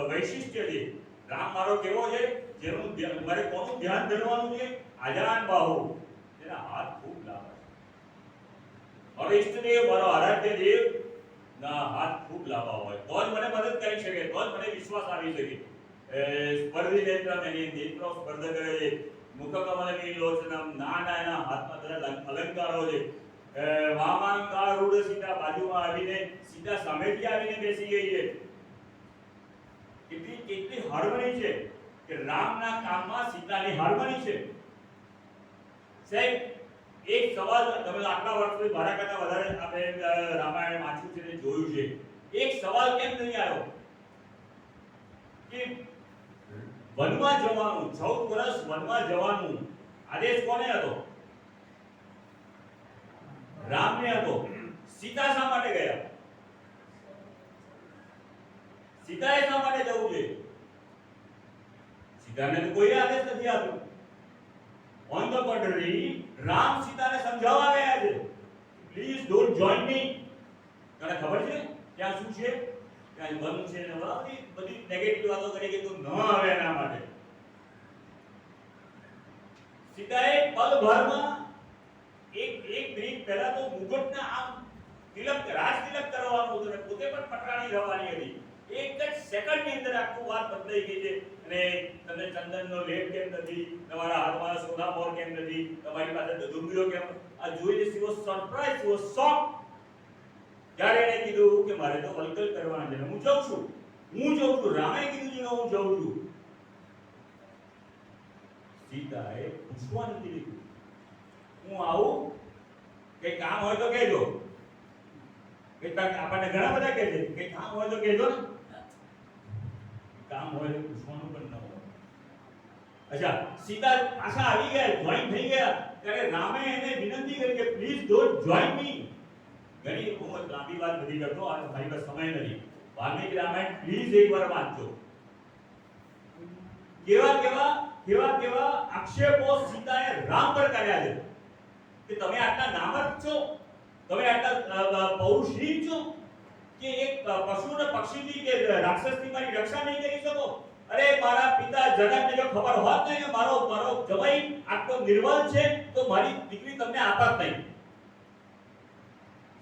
વૈશિષ્ટ્ય છે. રામ મારો કેવો છે, જેનું મારે કોનું ધ્યાન ધરવાનું છે, આજાન બાહુ. તેના હાથ ખૂબ લાંબા છે. મારો ઈષ્ટદેવ, મારો આરાધ્ય દેવ ના હાથ ખૂબ લાંબા હોય તો જ મને મદદ કરી શકે, તો જ મને વિશ્વાસ આવી શકે. સ્પર્ધી નેત્રમ, એની નેત્રો સ્પર્ધ કરે છે. મુખકમલની લોચનમ, નાના એના હાથમાં બધા અલંકારો છે. વામાંકારૂઢ સીતા, બાજુમાં આવીને સીતા સામેથી આવીને બેસી ગઈ છે. કેટલી હાર્મની છે કે રામના કામમાં સીતાની હાર્મની છે. સાહેબ, એક સવાલ, તમે આટલા વર્ષથી મારા કરતા વધારે આપણે રામાયણ વાંચ્યું છે ને જોયું છે, એક સવાલ કેમ નહીં આવ્યો કે વનમાં જવાનું, 14 વર્ષ વનમાં જવાનું આદેશ કોને હતો? રામને હતો. સીતા શા માટે ગયા? સીતાએ શા માટે જવું છે? સીતાને તો કોઈ આદેશ નથી આપ્યો. ઓન ધ કોન્ટ્રરી, રામ સીતાને સમજાવવા ગયા છે, પ્લીઝ ડોન્ટ જોઈન મી. તને ખબર છે ત્યાં શું છે? ત્યાં વન છે ને બધી નેગેટિવ વાતો કરી કે તું ન આવે એના માટે. સીતાએ પલભરમાં એક મિનિટ પહેલા તો મુગટના આમ તિલક, રાજ તિલક કરવાનું હતું, પોતે પણ પટરાણી રહેવાની હતી. એક જ સેકન્ડની અંદર આખું વાત બદલાઈ ગઈ છે. અને તમને ચંદનનો લેપ કેમ નથી, તમારા હાથમાં સોનામોર કેમ નથી, તમારી પાસે દુંબીઓ કેમ? આ જોઈને she was surprise, she was shock. ત્યારે એણે કીધું કે મારે તો વલકલ કરવાના છે, હું જાઉં છું. રામે કીધું છે કે હું જાઉં છું. સીતાએ પૂછવા નથી લીધું, હું આવું, કઈ કામ હોય તો કહેજો. આપણને ઘણા બધા કહે છે કે કામ હોય તો કહેજો ને. કામ હોય તો પૂછવાનું પણ ન હોય. અચ્છા, સીતા પાછા આવી ગયા, જોઈન થઈ ગયા. ત્યારે રામે એને વિનંતી કરી કે પ્લીઝ ડોન્ટ જોઈન મી. ઘણી હું લાંબી વાત નથી કરતો, આ મારી પાસે સમય નથી. વાલ્મીકી રામાયણ પ્લીઝ એકવાર વાંચજો. કેવા કેવા કેવા કેવા આક્ષેપો સીતાએ રામ પર કર્યા છે કે તમે આટલા નામક છો, તમે આટલા પૌરુષહીન છો કે એક પશુ ને પક્ષીથી કે રાક્ષસથી મારી રક્ષા નહીં કરી શકો. અરે મારા પિતા જનકને જો ખબર હોત ને કે મારો જમાઈ આટલો નિર્બળ છે તો મારી દીકરી તમને આપત નહીં.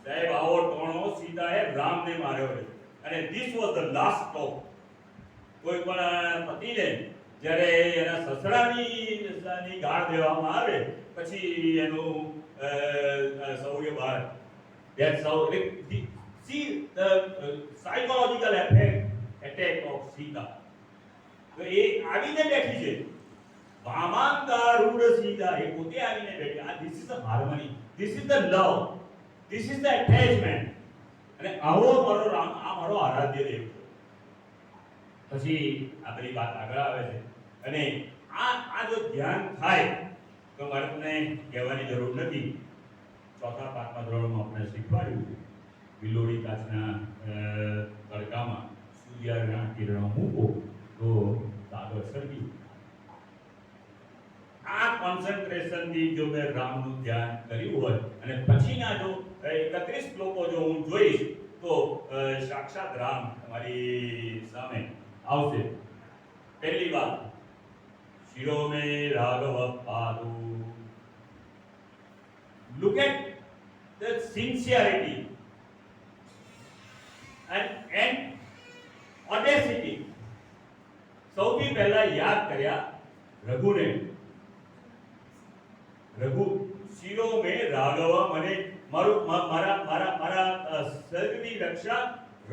સાહેબ આવો ટોણો સીતાએ રામને માર્યો છે અને this was the last talk. કોઈ પણ પતિને જ્યારે એના સસરાની ગાળ દેવામાં આવે પછી એનું સૌર્ય બહાર. That's how see the psychological attack of Sita. તો એ આવીને બેઠી છે વામાંગારૂઢ સીતા, એ પોતે આવીને બેઠી. આ this is the harmony, this is the love, this is the attachment. અને આવો મારો રામ, આ મારો આરાધ્ય દેવ. પછી આ બધી વાત આગળ આવે છે અને આ જો ધ્યાન થાય તો મારે તમને કહેવાની જરૂર નથી. ચોથા પાંચમા ધોરણમાં આપણે શીખવાડ્યું છે વિલોડી કાચના તડકામાં સૂર્યના કિરણો મૂકો તો કાગળ સળગી. આ કોન્સન્ટ્રેશનથી જો મેં રામનું ધ્યાન કર્યું હોય અને પછીના જો 31 શ્લોકો જો હું જોઈશ તો સાક્ષાત રામ તમારી સામે આવશે. પહેલી વાત, શિરો મે Raghav પાદુ. Look at the sincerity and audacity. સૌથી પહેલા યાદ કર્યા રઘુને. રઘુ શિરો મે રાઘવ, મને મારા સર્ગની રક્ષા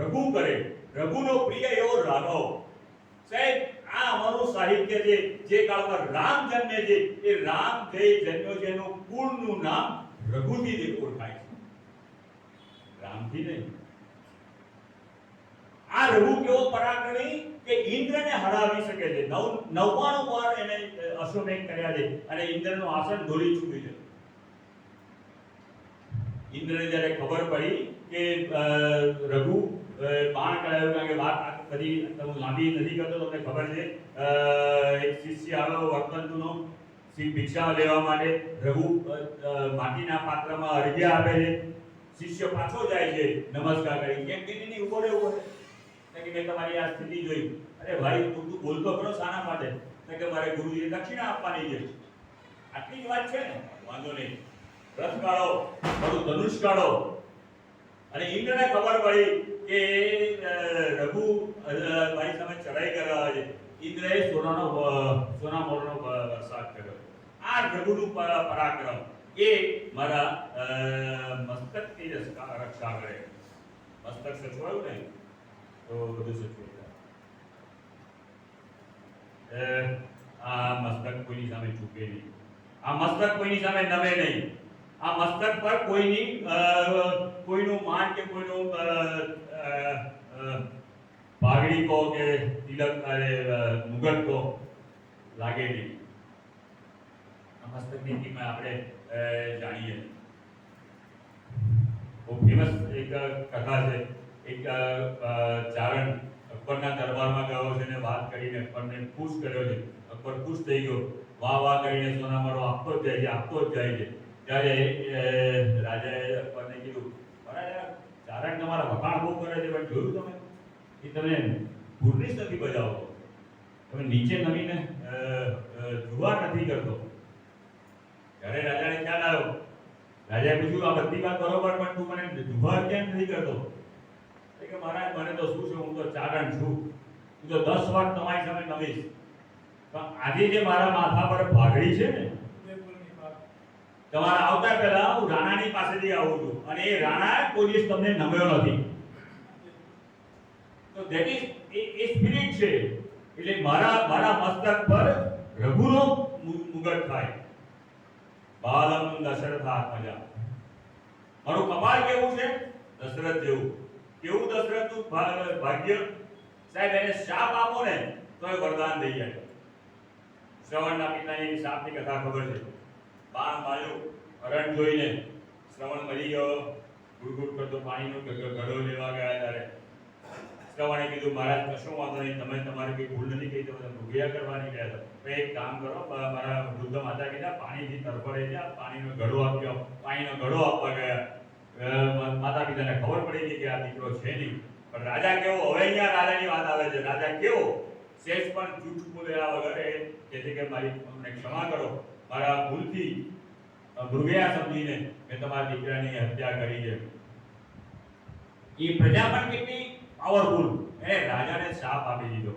રઘુ કરે. રઘુનો પ્રિય એવો રાઘવ. સાહેબ આ અમારું સાહિત્ય છે. જે કાળમાં રામ જન્મે છે એ રામ જે જન્મ્યો છે એનું કુળનું નામ રઘુથી ઓળખાય છે, રામથી નહીં. આ રઘુ કેવો પરાક્રમી કે ઇન્દ્રને હરાવી શકે છે. 99 વાર એને અશ્વમેઘ કર્યા છે અને ઇન્દ્રનું આસન ડોલી ચૂક્યું છે. ઇન્દ્રને જ્યારે ખબર પડી કે રઘુ બાણ કરાયું, કારણ કે વાત બધી હું લાંબી નથી કરતો, તમને ખબર છે. એક શિષ્ય આવ્યો વર્તનતુનો ભિક્ષા લેવા માટે. રઘુ માટીના પાત્રમાં અર્ઘ્ય આપે છે. શિષ્ય પાછો જાય છે નમસ્કાર કરી. કેમ કે નહીં ઉભો રહે કે મેં તમારી આ સ્થિતિ જોઈ. અરે ભાઈ તું બોલતો ખરો શાના માટે? કે મારે ગુરુજીએ દક્ષિણા આપવાની છે. આટલી જ વાત છે ને, વાંધો નહીં. રથ કાઢો, બધું ધનુષ કાઢો. અને ઇન્દ્રને ખબર પડી કે રઘુ મારી સામે ચડાઈ કરવા છે. ઇન્દ્રએ સોના મોરનો વરસાદ કર્યો. આ રઘુનું પરાક્રમ એ મારા મસ્તકની રક્ષા કરે. મસ્તક સચવાયું ને તો બધું સચવાઈ જાય. આ મસ્તક કોઈની સામે ઝૂકે નહીં. આ મસ્તક કોઈની સામે નમે નહીં. આ મસ્તક પર કોઈનું માન કે કોઈનું પાઘડી કહો કે તિલક મુગટ કહો લાગે નહીં. આ મસ્તક નીતિમાં આપણે જાણીએ. બહુ ફેમસ એક કથા છે. એક ચારણ અકબરના દરબારમાં ગયો છે ને વાત કરીને અકબરને ખુશ કર્યો છે. અકબર ખુશ થઈ ગયો, વાહ વાહ કરીને સોનામાળો આપતો જ જાય છે, આપતો જ જાય છે. ત્યારે રાજાએ અકબરને કીધું, ચારણ તમારા વખાણ બહુ કરે છે, પણ જોયું તમે એ તમે ગુરનીશ નથી બજાવતો, તમે નીચે નમીને જુવાર નથી કરતો. ત્યારે રાજાને ખ્યાલ આવ્યો. રાજાએ પૂછ્યું, આ બધી વાત બરોબર, પણ તું મને જુવાર કેમ નથી કરતો? કે મહારાજ મને તો શું છે, હું તો ચારણ છું, હું તો 10 વાર તમારી સામે નમીશ, પણ આજે જે મારા માથા પર પાઘડી છે ને, તમારા આવતા પહેલા હું રાણાની પાસેથી આવું છું અને એ રાણા કોઈ દિવસ તમને નમ્યો નથી. તો ધેટ ઇઝ એ સ્પિરિટ છે. એટલે મારા મસ્તક પર રઘુનો મુગટ થાય. બાલમ દશરથાત્મજા. મારું કપાળ કેવું છે? દશરથ જેવું. કેવું દશરથનું ભાગ્ય? સાહેબ એને શાપ આપો ને તો એ વરદાન થઈ જાય. શ્રવણના પિતાની શાપની કથા ખબર છે. બાણ માર્યું, હરણ જોઈને શ્રવણ મરી ગયો, ગુડગુડ કરતો પાણીનો ઘડો લેવા ગયા ત્યારે શ્રવણે કીધું મહારાજ કશો વાંધો નહીં, તમે તમારી કોઈ ભૂલ નથી કહી, તમે ભૂગિયા કરવાની ગયા હતા. તો એક કામ કરો, મારા વૃદ્ધ માતા કીધા પાણીથી તરફડે છે, પાણીનો ઘડો આપ્યો, પાણીનો ઘડો આપવા ગયા. માતા પિતાને ખબર પડી ગઈ કે આ દીકરો છે નહીં. પણ રાજા કેવો, હવે અહીંયા રાજાની વાત આવે છે. રાજા કેવો સેજ પણ જૂઠ બોલ્યા વગર એ કહે છે કે મારી અમને ક્ષમા કરો, મારા ભૂલથી મૃગયા સમજીને મેં તમારા દીકરાની હત્યા કરી છે. એ પ્રજા પણ કેટલી પાવરફુલ, એને રાજાને શાપ આપી દીધો.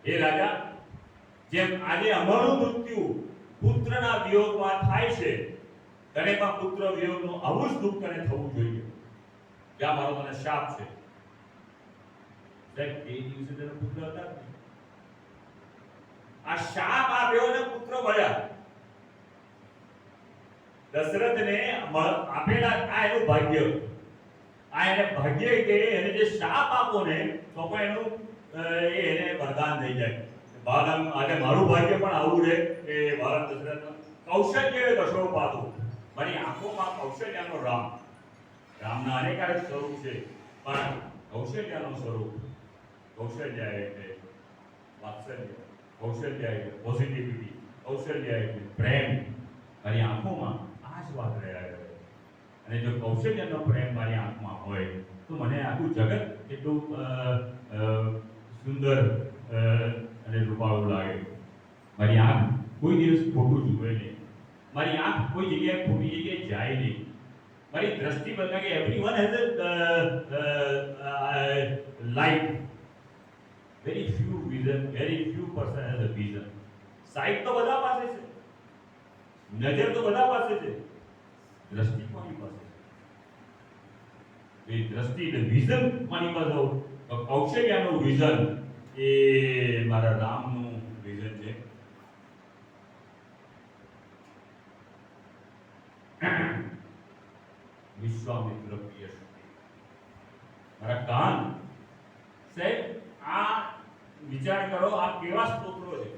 એ રાજા, જેમ આજે અમારું મૃત્યુ પુત્રના વિયોગમાં થાય છે, તને પણ પુત્ર વિયોગનું આવું જ દુઃખ તને થવું જોઈએ. જ્યાં મારો તને શાપ છે. સાહેબ, એ દિવસે તેનો પુત્ર હતા જ નહીં. આ શાપ આપ્યો અને પુત્ર મળ્યા. દશરથને આપેલા આ એનું ભાગ્ય, આ એને ભાગ્ય કે એને જે શાપ આપો ને તો પણ એનું એને વરદાન થઈ જાય. બાલમ આજે મારું ભાગ્ય પણ આવું છે કે બાલમ દશરથ કૌશલ્ય દશો પાતું. મારી આંખોમાં કૌશલ્યનો રામ. રામના અનેકાનેક સ્વરૂપ છે, પણ કૌશલ્યનું સ્વરૂપ, કૌશલ્ય એટલે વાત્સલ્ય, કૌશલ્ય એટલે પોઝિટિવિટી, કૌશલ્ય એટલે પ્રેમ. મારી આંખોમાં આ જ વાત રહ્યા કરે. અને જો કૌશલ્યનો પ્રેમ મારી આંખમાં હોય તો મને આખું જગત કેટલું સુંદર અને રૂપાળું લાગે. મારી આંખ કોઈ દિવસ ખોટું જુએ નહીં, મારી આંખ કોઈ જગ્યાએ ખોટી જગ્યાએ જાય નહીં. મારી દ્રષ્ટિ બદલા કે everyone has a light, very few vision, very few person has a vision. Site તો બધા પાસે છે, નજર તો બધા પાસે છે, દ્રષ્ટિ કોની પાસે? એ દ્રષ્ટિ એટલે વિઝન કોની પાસે? તો કૌશલ્યનું વિઝન એ મારા રામનું વિઝન છે. વિશ્વામિત્ર પ્રિય મારા કાન સાહેબ, આ વિચાર કરો, આ કેવા સ્તોત્રો છે.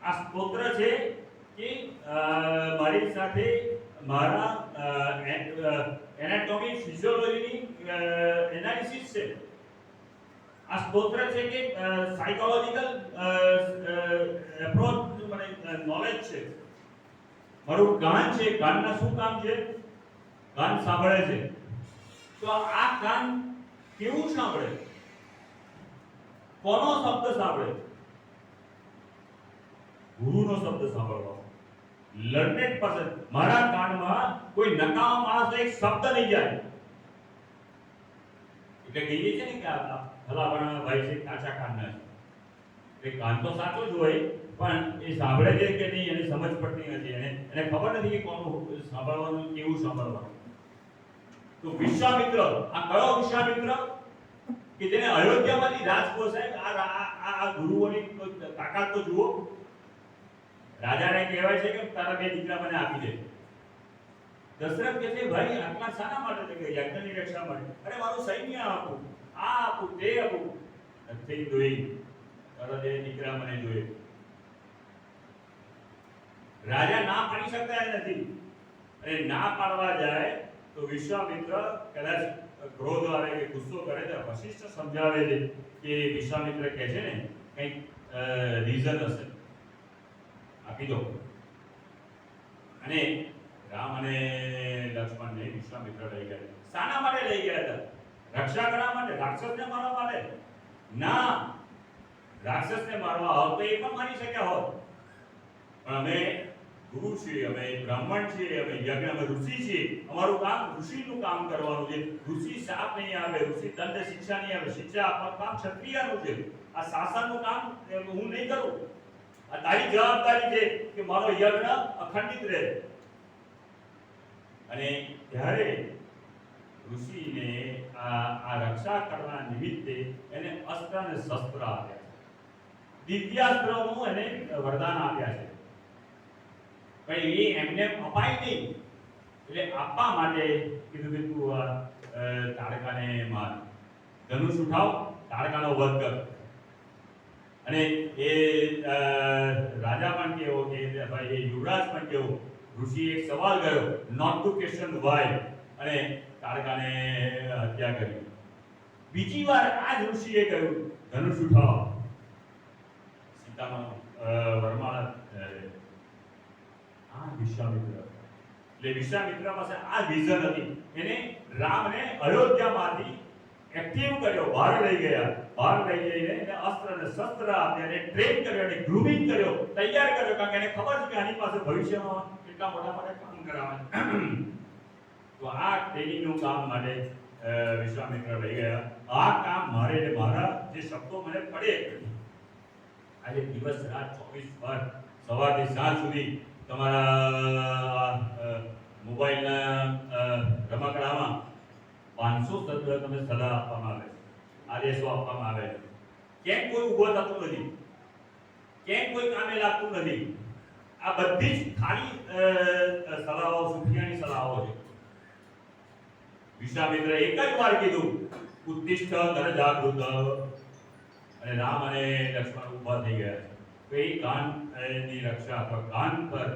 આ સ્તોત્ર છે કે મારી સાથે મારા એનાટોમી ફિઝિયોલોજીની એનાલિસિસ છે. આ સ્તોત્ર છે કે સાયકોલોજીકલ એપ્રોચ મને નોલેજ છે. મારું કાન છે, કાનના શું કામ છે? કાન સાંભળે છે. તો આ કાન કેવું સાંભળે? કોનો શબ્દ સાંભળે? ગુરુનો શબ્દ સાંભળવા. Learned person. મારા કાનમાં કોઈ નકામા માણસનો એક શબ્દ નહીં જાય. એટલે કહીએ છે ને કે આ ભલાવણા ભાઈ છે કાચા કાનના છે. એ કાન તો સાચો જ હોય, પણ એ સાંભળે છે કે નહીં એને સમજ પડતી નથી. એને ખબર નથી કે કોનું સાંભળવાનું, કેવું સાંભળવાનું. તો વિશ્વામિત્ર, આ કયો વિશ્વામિત્ર કે જેને અયોધ્યામાંથી રાજ પોસાય? આ ગુરુઓની તાકાત તો જુઓ. રાજાને કહેવાય છે કે તારા બે દીકરા મને આપી દે. દશરથ કહે છે ભાઈ આટલા શાના માટે? કે યજ્ઞની રક્ષા માટે. અરે મારું સૈન્ય આપું, આ આપું, તે આપું. નથી જોઈ, તારા બે દીકરા મને જોઈએ. રાજા ના પાડી શકતા નથી. અને ના પાડવા જાય તો વિશ્વામિત્ર કદાચ ક્રોધ આવે કે ગુસ્સો કરે તો વશિષ્ઠ સમજાવે છે કે વિશ્વામિત્ર કહે છે ને કંઈક રીઝન હશે, આપી દો. અને રામ અને લક્ષ્મણને વિશ્વામિત્ર લઈ ગયા. શાના માટે લઈ ગયા હતા? રક્ષા કરવા માટે, રાક્ષસને મારવા માટે? ના, રાક્ષસને મારવા હોત તો એ પણ મારી શક્યા હોત. પણ અમે ગુરુ છીએ, અમે બ્રાહ્મણ છીએ, અમે યજ્ઞ, અમે ઋષિ છીએ. અમારું કામ ઋષિનું કામ કરવાનું છે. ઋષિ શાપ નહીં આવે, ઋષિ દંડ શિક્ષા નહીં આવે. શિક્ષા આપવાનું કામ ક્ષત્રિયનું છે. આ શાસનનું કામ હું નહીં કરું. આ તારી જવાબદારી છે કે મારો યજ્ઞ અખંડિત રહે. અને ત્યારે ઋષિને આ રક્ષા કરવા નિમિત્તે એને અસ્ત્ર અને શસ્ત્ર આપ્યા. દિવ્યાસ્ત્રનું એને વરદાન આપ્યા છે. પણ એ એમને અપાય નહીં. એટલે આપવા માટે કીધું કે તું તાડકાને માર, ધનુષ ઉઠાવ, તાડકાનો વધ કર. અને એ રાજા પણ કેવો કે ભાઈ એ યુવરાજ પણ કેવો ઋષિએ એક સવાલ કર્યો નોટ ટુ ક્વેશ્ચન વાય અને તારકાને હત્યા કરી. બીજી વાર આ જ ઋષિએ કહ્યું ધનુષ ઉઠાવો. સીતામાં વરમાળા આ વિશ્વામિત્ર એટલે વિશ્વામિત્ર પાસે આ વિઝન હતી. એને રામને અયોધ્યામાંથી એક્ટિવ કર્યો, બહાર લઈ ગયા. બહાર લઈ જઈને એને અસ્ત્ર અને શસ્ત્ર આપ્યા, એને ટ્રેન કર્યો, એને ગ્રુમિંગ કર્યો, તૈયાર કર્યો, કારણ કે એને ખબર છે કે આની પાસે ભવિષ્યમાં કેટલા મોટા મોટા કામ કરાવવાના. તો આ ટ્રેનિંગનું કામ માટે વિશ્વામિત્ર લઈ ગયા. આ કામ મારે ને મારા જે શબ્દો મને પડે આજે દિવસ રાત 24 વાર સવારથી સાંજ સુધી તમારા મોબાઈલના રમકડામાં 500 શબ્દ તમને સલાહ આપવામાં આવે છે, આદેશો આપવામાં આવે છે. કેમ કોઈ ઊભો થતું નથી, કેમ કોઈ કામે લાગતું નથી. આ બધી જ ખાલી સલાહો, સુફિયાની સલાહો છે. વિશ્વામિત્રએ એક જ વાર કીધું ઉત્તિષ્ઠ નર જાગૃત, અને રામ અને લક્ષ્મણ ઊભા થઈ ગયા. તો એ કાનની રક્ષા અથવા કાન પર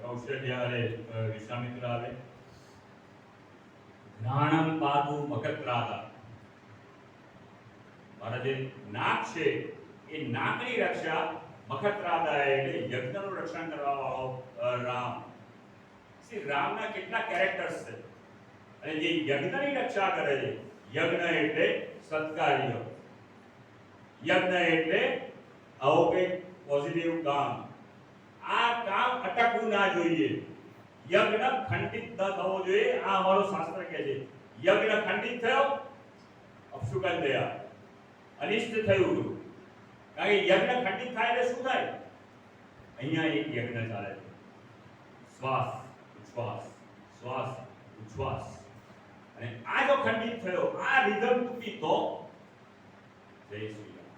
કૌશલ્ય અને વિશ્વામિત્ર આવે. જ્ઞાનમ પાતુ મકત્રાતા, મારા જે નાક છે એ નાકની રક્ષા મકત્રાતા એટલે યજ્ઞનું રક્ષણ કરવા વાળો રામ. રામના કેટલા કેરેક્ટર્સ છે અને જે યજ્ઞની રક્ષા કરે છે. યજ્ઞ એટલે સત્કાર્ય, યજ્ઞ એટલે આવો કંઈક પોઝિટિવ કામ. આ કામ અટકવું ના જોઈએ, યજ્ઞ ખંડિત ન થવો જોઈએ. આ અમારું શાસ્ત્ર કહે છે. યજ્ઞ ખંડિત થયો અપશુકન થયા, અનિષ્ટ થયું. કારણ કે યજ્ઞ ખંડિત થાય એટલે શું થાય? અહીંયા એક યજ્ઞ ચાલે છે, શ્વાસ ઉચ્છ્વાસ, શ્વાસ ઉચ્છ્વાસ. અને આ જો ખંડિત થયો, આ રિધમ તૂટી તો જય શ્રી રામ.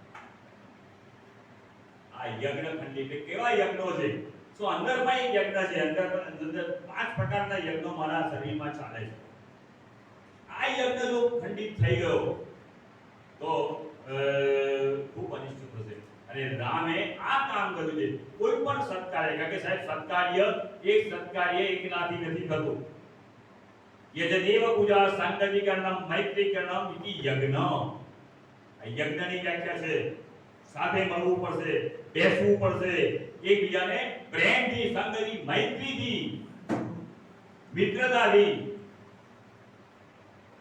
આ યજ્ઞ ખંડિત કેવા યજ્ઞો છે? સો અંદરમાં એક યજ્ઞ છે. અંદર 5 પ્રકારના યજ્ઞો મારા શરીરમાં ચાલે છે. આ યજ્ઞ જો ખંડિત થઈ ગયો તો ખૂબ અનિષ્ટ થશે. અને રામે આ કામ કર્યું છે. કોઈ પણ સત્કાર્ય, કારણ કે સાહેબ સત્કાર્ય એકલાથી નથી થતું. યજદેવ પૂજા સાંગતિકરણમ મૈત્રીકરણમ ઇતિ યજ્ઞ. આ યજ્ઞની વ્યાખ્યા છે. સાથે મળવું પડશે, બેસવું પડશે, એકબીજાને પ્રેમથી, સંગથી, મૈત્રીથી, મિત્રતાથી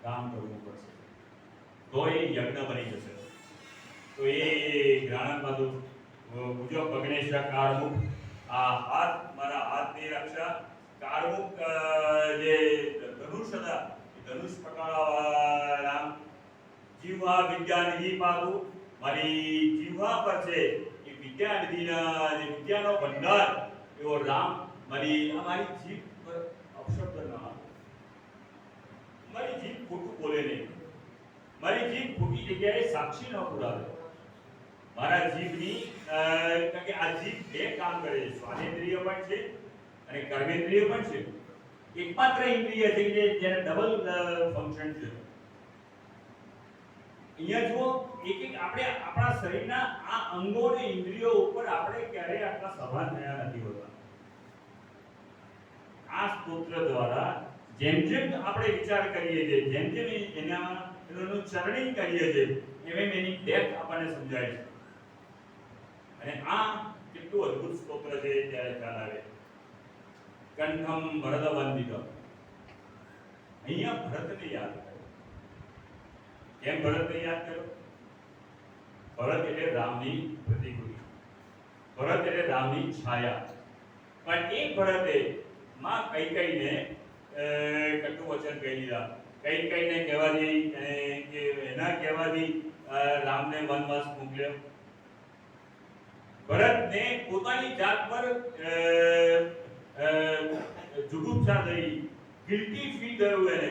કામ કરવું પડશે. તો એ યજ્ઞ બની જશે. તો એ જ્ઞાનમ પાતુ પૂજો ભગ્નેશ કારમુખ. આ હાથ, મારા હાથની રક્ષા. કારમુખ જે ધનુષ હતા એ ધનુષ પકડવા રામ. જીવા વિદ્યાનિધિ પાતુ, મારી જીવા પર છે એ વિદ્યાનિધિના જે વિદ્યાનો ભંડાર એવો રામ. મારી જીભ પર અપશબ્દ ન આવે, મારી જીભ ખોટું બોલે નહીં, મારી જીભ ખોટી જગ્યાએ સાક્ષી ન પુરાવે. મારા જીભની કારણ કે આ જીભ બે કામ કરે છે, સ્વાદેન્દ્રિય પણ છે અને કર્મેન્દ્રિય પણ છે. એકમાત્ર ઇન્દ્રિય છે કે જેને ડબલ ફંક્શન છે. અહીંયા જુઓ, એક આપણે આપણા શરીરના આ અંગો અને ઇન્દ્રિયો ઉપર આપણે ક્યારેય આટલા સભાન થયા નથી હોતા. આ સ્તોત્ર દ્વારા જેમ જેમ આપણે વિચાર કરીએ છીએ, જેમ જેમ એનું ચરણિંગ કરીએ છીએ, એમ એની ડેપ્થ આપણને સમજાય છે. અને આ કેટલું અદ્ભુત સ્તોત્ર છે ત્યારે ખ્યાલ આવે. કંઠમ ભરત વંદિત. અહીંયા ભરતને યાદ કરો. કેમ ભરતને યાદ કરો? ભરત એટલે રામની પ્રતિકૃતિ, ભરત એટલે રામની છાયા. પણ એ ભરતે માં કૈકેયીને કટુ વચન કહી દીધા. કૈકેયીને કહેવાથી કે એના કહેવાથી રામને વનવાસ મોકલ્યો. ભરતને પોતાની જાત પર જુગુપ્સા થઈ, ગિલ્ટી ફીલ થયું એને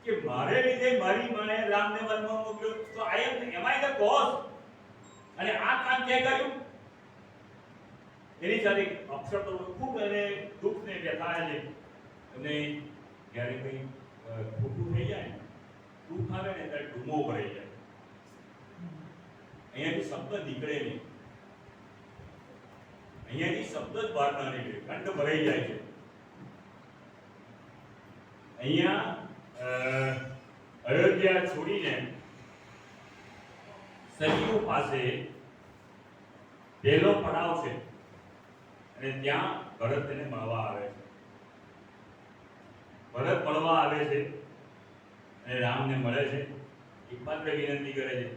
કે મારે લીધે મારી માએ રામને વનમાં મોકલ્યો. તો એમ આઈ ધ કોઝ. અને આ કામ કે કર્યું એની સાથે અક્ષર ખૂબ એને દુઃખ ને વ્યથા છે. અને જ્યારે કંઈ ખોટું થઈ જાય, દુઃખ આવે ને ત્યારે ડૂમો ભરાઈ જાય. અહીંયાથી શબ્દ નીકળે નહીં, અહીંયાથી શબ્દ જ બહાર ના નીકળે, કંઠ ભરાઈ જાય છે. અહીંયા અયોધ્યા છોડીને સરયુ પાસે પહેલો પડાવ છે અને ત્યાં ભરત એને મળવા આવે છે. ભરત મળવા આવે છે અને રામને મળે છે. એકમાત્ર વિનંતી કરે છે,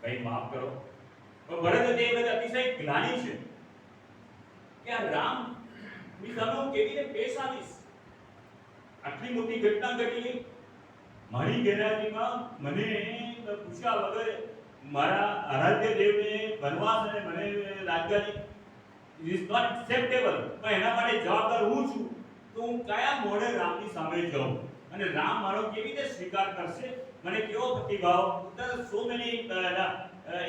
કઈ માફ કરો. પણ ભરત તે વખતે અતિશય જ્ઞાની છે કે આ રામ ની સામે હું કેવી રીતે પેશ આવીશ. આટલી મોટી ઘટના ઘટી ગઈ મારી ગેરહાજરીમાં, મને પૂછ્યા વગર મારા આરાધ્ય દેવને વનવાસ અને મને રાજગાદી ઇઝ નોટ એક્સેપ્ટેબલ. પણ એના માટે જવાબદાર હું છું. તો હું કયા મોડે રામની સામે જાઉં અને રામ મારો કેવી રીતે સ્વીકાર કરશે? મને કેવો પ્રતિભાવ? સો મેની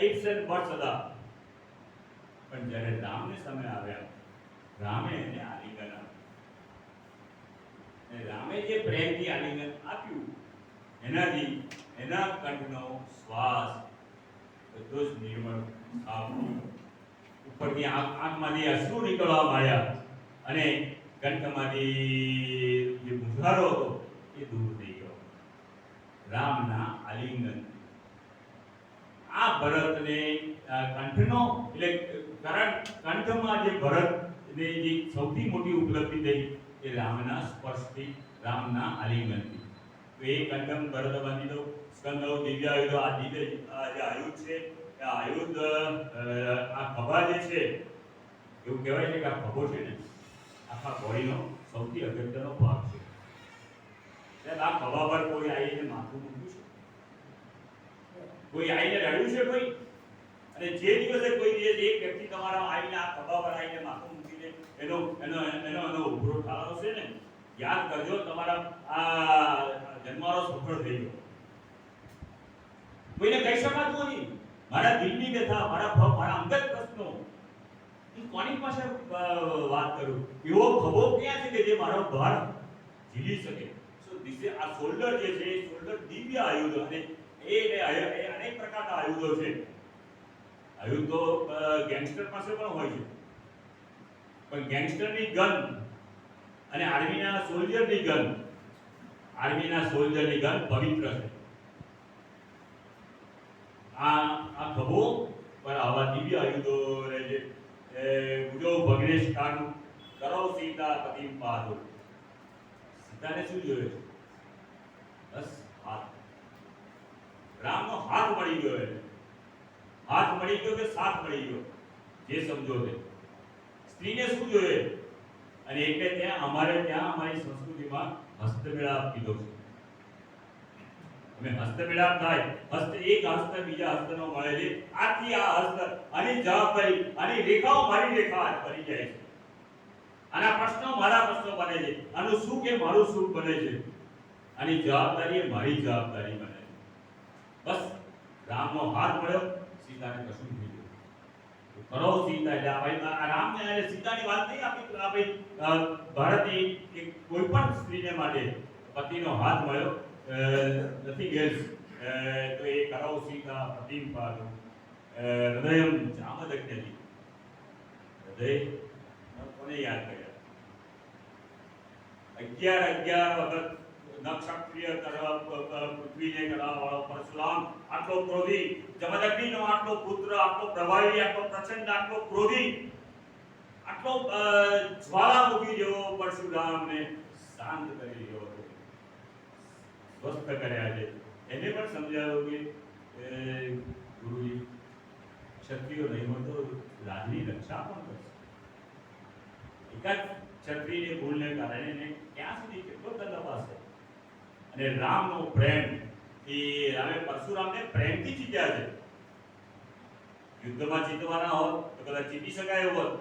ઇફ્સ એન્ડ બટ્સ હતા. પણ જ્યારે રામને સામે આવ્યા, રામે એને આલિંગન આપ્યું. અને રામે જે પ્રેમથી આલિંગન આપ્યું એનાથી એના કંઠનો શ્વાસ બધો જ નિર્મળ સાફ થયો. ઉપરથી આંખમાંથી અશ્રુ નીકળવા માંડ્યા અને કંઠમાંથી જે મુંઝારો હતો એ દૂર થઈ ગયો રામના આલિંગન. આ ભરતને કંઠનો એટલે કારણ કંઠમાં જે ભરતને જે સૌથી મોટી ઉપલબ્ધિ થઈ એ રામના સ્પર્શથી, રામના આલિંગનથી. તો એ કંઠમ ભરત બંધિતો સ્કંદો દિવ્ય આયુધો. આ દિવ્ય જે આયુધ છે, આ આયુધ આ ખભા જે છે, એવું કહેવાય છે કે આ ખભો છે ને આખા બોડીનો સૌથી અગત્યનો ભાગ છે. સાહેબ, આ ખભા પર કોઈ આવીને માથું મૂક્યું છે? કોઈ આવીને રડ્યું છે કોઈ? અને જે દિવસે કોઈ દિવસ એક વ્યક્તિ તમારા આવીને આ ખભા પર આવીને માથું મૂકીને એનો એનો એનો એનો ઉભરો ઠાલવશે ને, યાદ કરજો તમારા આ જન્મારો સફળ થઈ ગયો. કોઈને કહી શકાતું નહીં મારા દિલની વ્યથા, મારા અંગત પ્રશ્નો હું કોની પાસે વાત કરું? એવો ખભો ક્યાં છે કે જે મારો ભાર ઝીલી શકે? સો ધીસ આ શોલ્ડર જે છે, શોલ્ડર દિવ્ય આયુધ અને એ અનેક પ્રકારના આયુધો છે. આયુધ તો ગેંગસ્ટર પાસે પણ હોય છે, પણ ગેંગસ્ટરની ગન અને આર્મીના સોલ્જરની ગન, આર્મીના સોલ્જરની ગન પવિત્ર છે. આ ખભો પર આવા દિવ્ય આયુધો રહે છે. ગુજો ભગ્નેશ કાનુ કરો સીતા પતિમ પાદો. સીતાને શું જોયું? બસ હાથ. રામનો હાથ મળી ગયો. હાથ મળી ગયો કે સાથ મળી ગયો, જે સમજો તે. સ્ત્રીને શું જોઈએ? અને એટલે ત્યાં અમારી સંસ્કૃતિમાં હસ્તમેળાપ કીધો છે. અમે હસ્તમેળાપ થાય, હસ્ત એક હસ્ત બીજા હસ્તનો મળે છે. આથી આ હસ્ત આની જવાબદારી, આની રેખાઓ મારી રેખા બની જાય છે. આના પ્રશ્નો મારા પ્રશ્નો બને છે. આનું સુખ એ મારું સુખ બને છે. આની જવાબદારી એ મારી જવાબદારી બને છે. બસ રામનો હાથ મળ્યો, સીતાને કશું થઈ ગયું. કરો સીતા એટલે આ રામને અને સીતાની વાત નહીં આપી. આ ભાઈ ભારતની કોઈ પણ સ્ત્રીને માટે પતિનો હાથ મળ્યો, નથી ગેલ્સ તો એ કરો સીતા પતિમ પાદો હૃદયમ જામદગ્નિ. હૃદય કોને યાદ કર્યા? 11 વખત નક્ષત્રીય પૃથ્વીને કરાવવાળો પરશુરામ આટલો ક્રોધી, જમદગ્નિનો આટલો પુત્ર, આટલો પ્રભાવી, આટલો પ્રચંડ, આટલો ક્રોધી, આટલો જ્વાલામુખી જેવો પરશુરામને શાંત કરી રહ્યો હતો, સ્વસ્થ કર્યા છે. એને પણ સમજાવ્યું કે ગુરુજી ક્ષત્રિયો નહીં હોય તો રાજની રક્ષા પણ કરશે. એકાદ ક્ષત્રિયની ભૂલને કારણે ક્યાં સુધી કેટલો તલવાશે? અને રામનો પ્રેમ એ રામે પરશુરામને પ્રેમથી જીત્યા છે. યુદ્ધમાં જીતવાના હોત તો કદાચ જીતી શકાય હોત,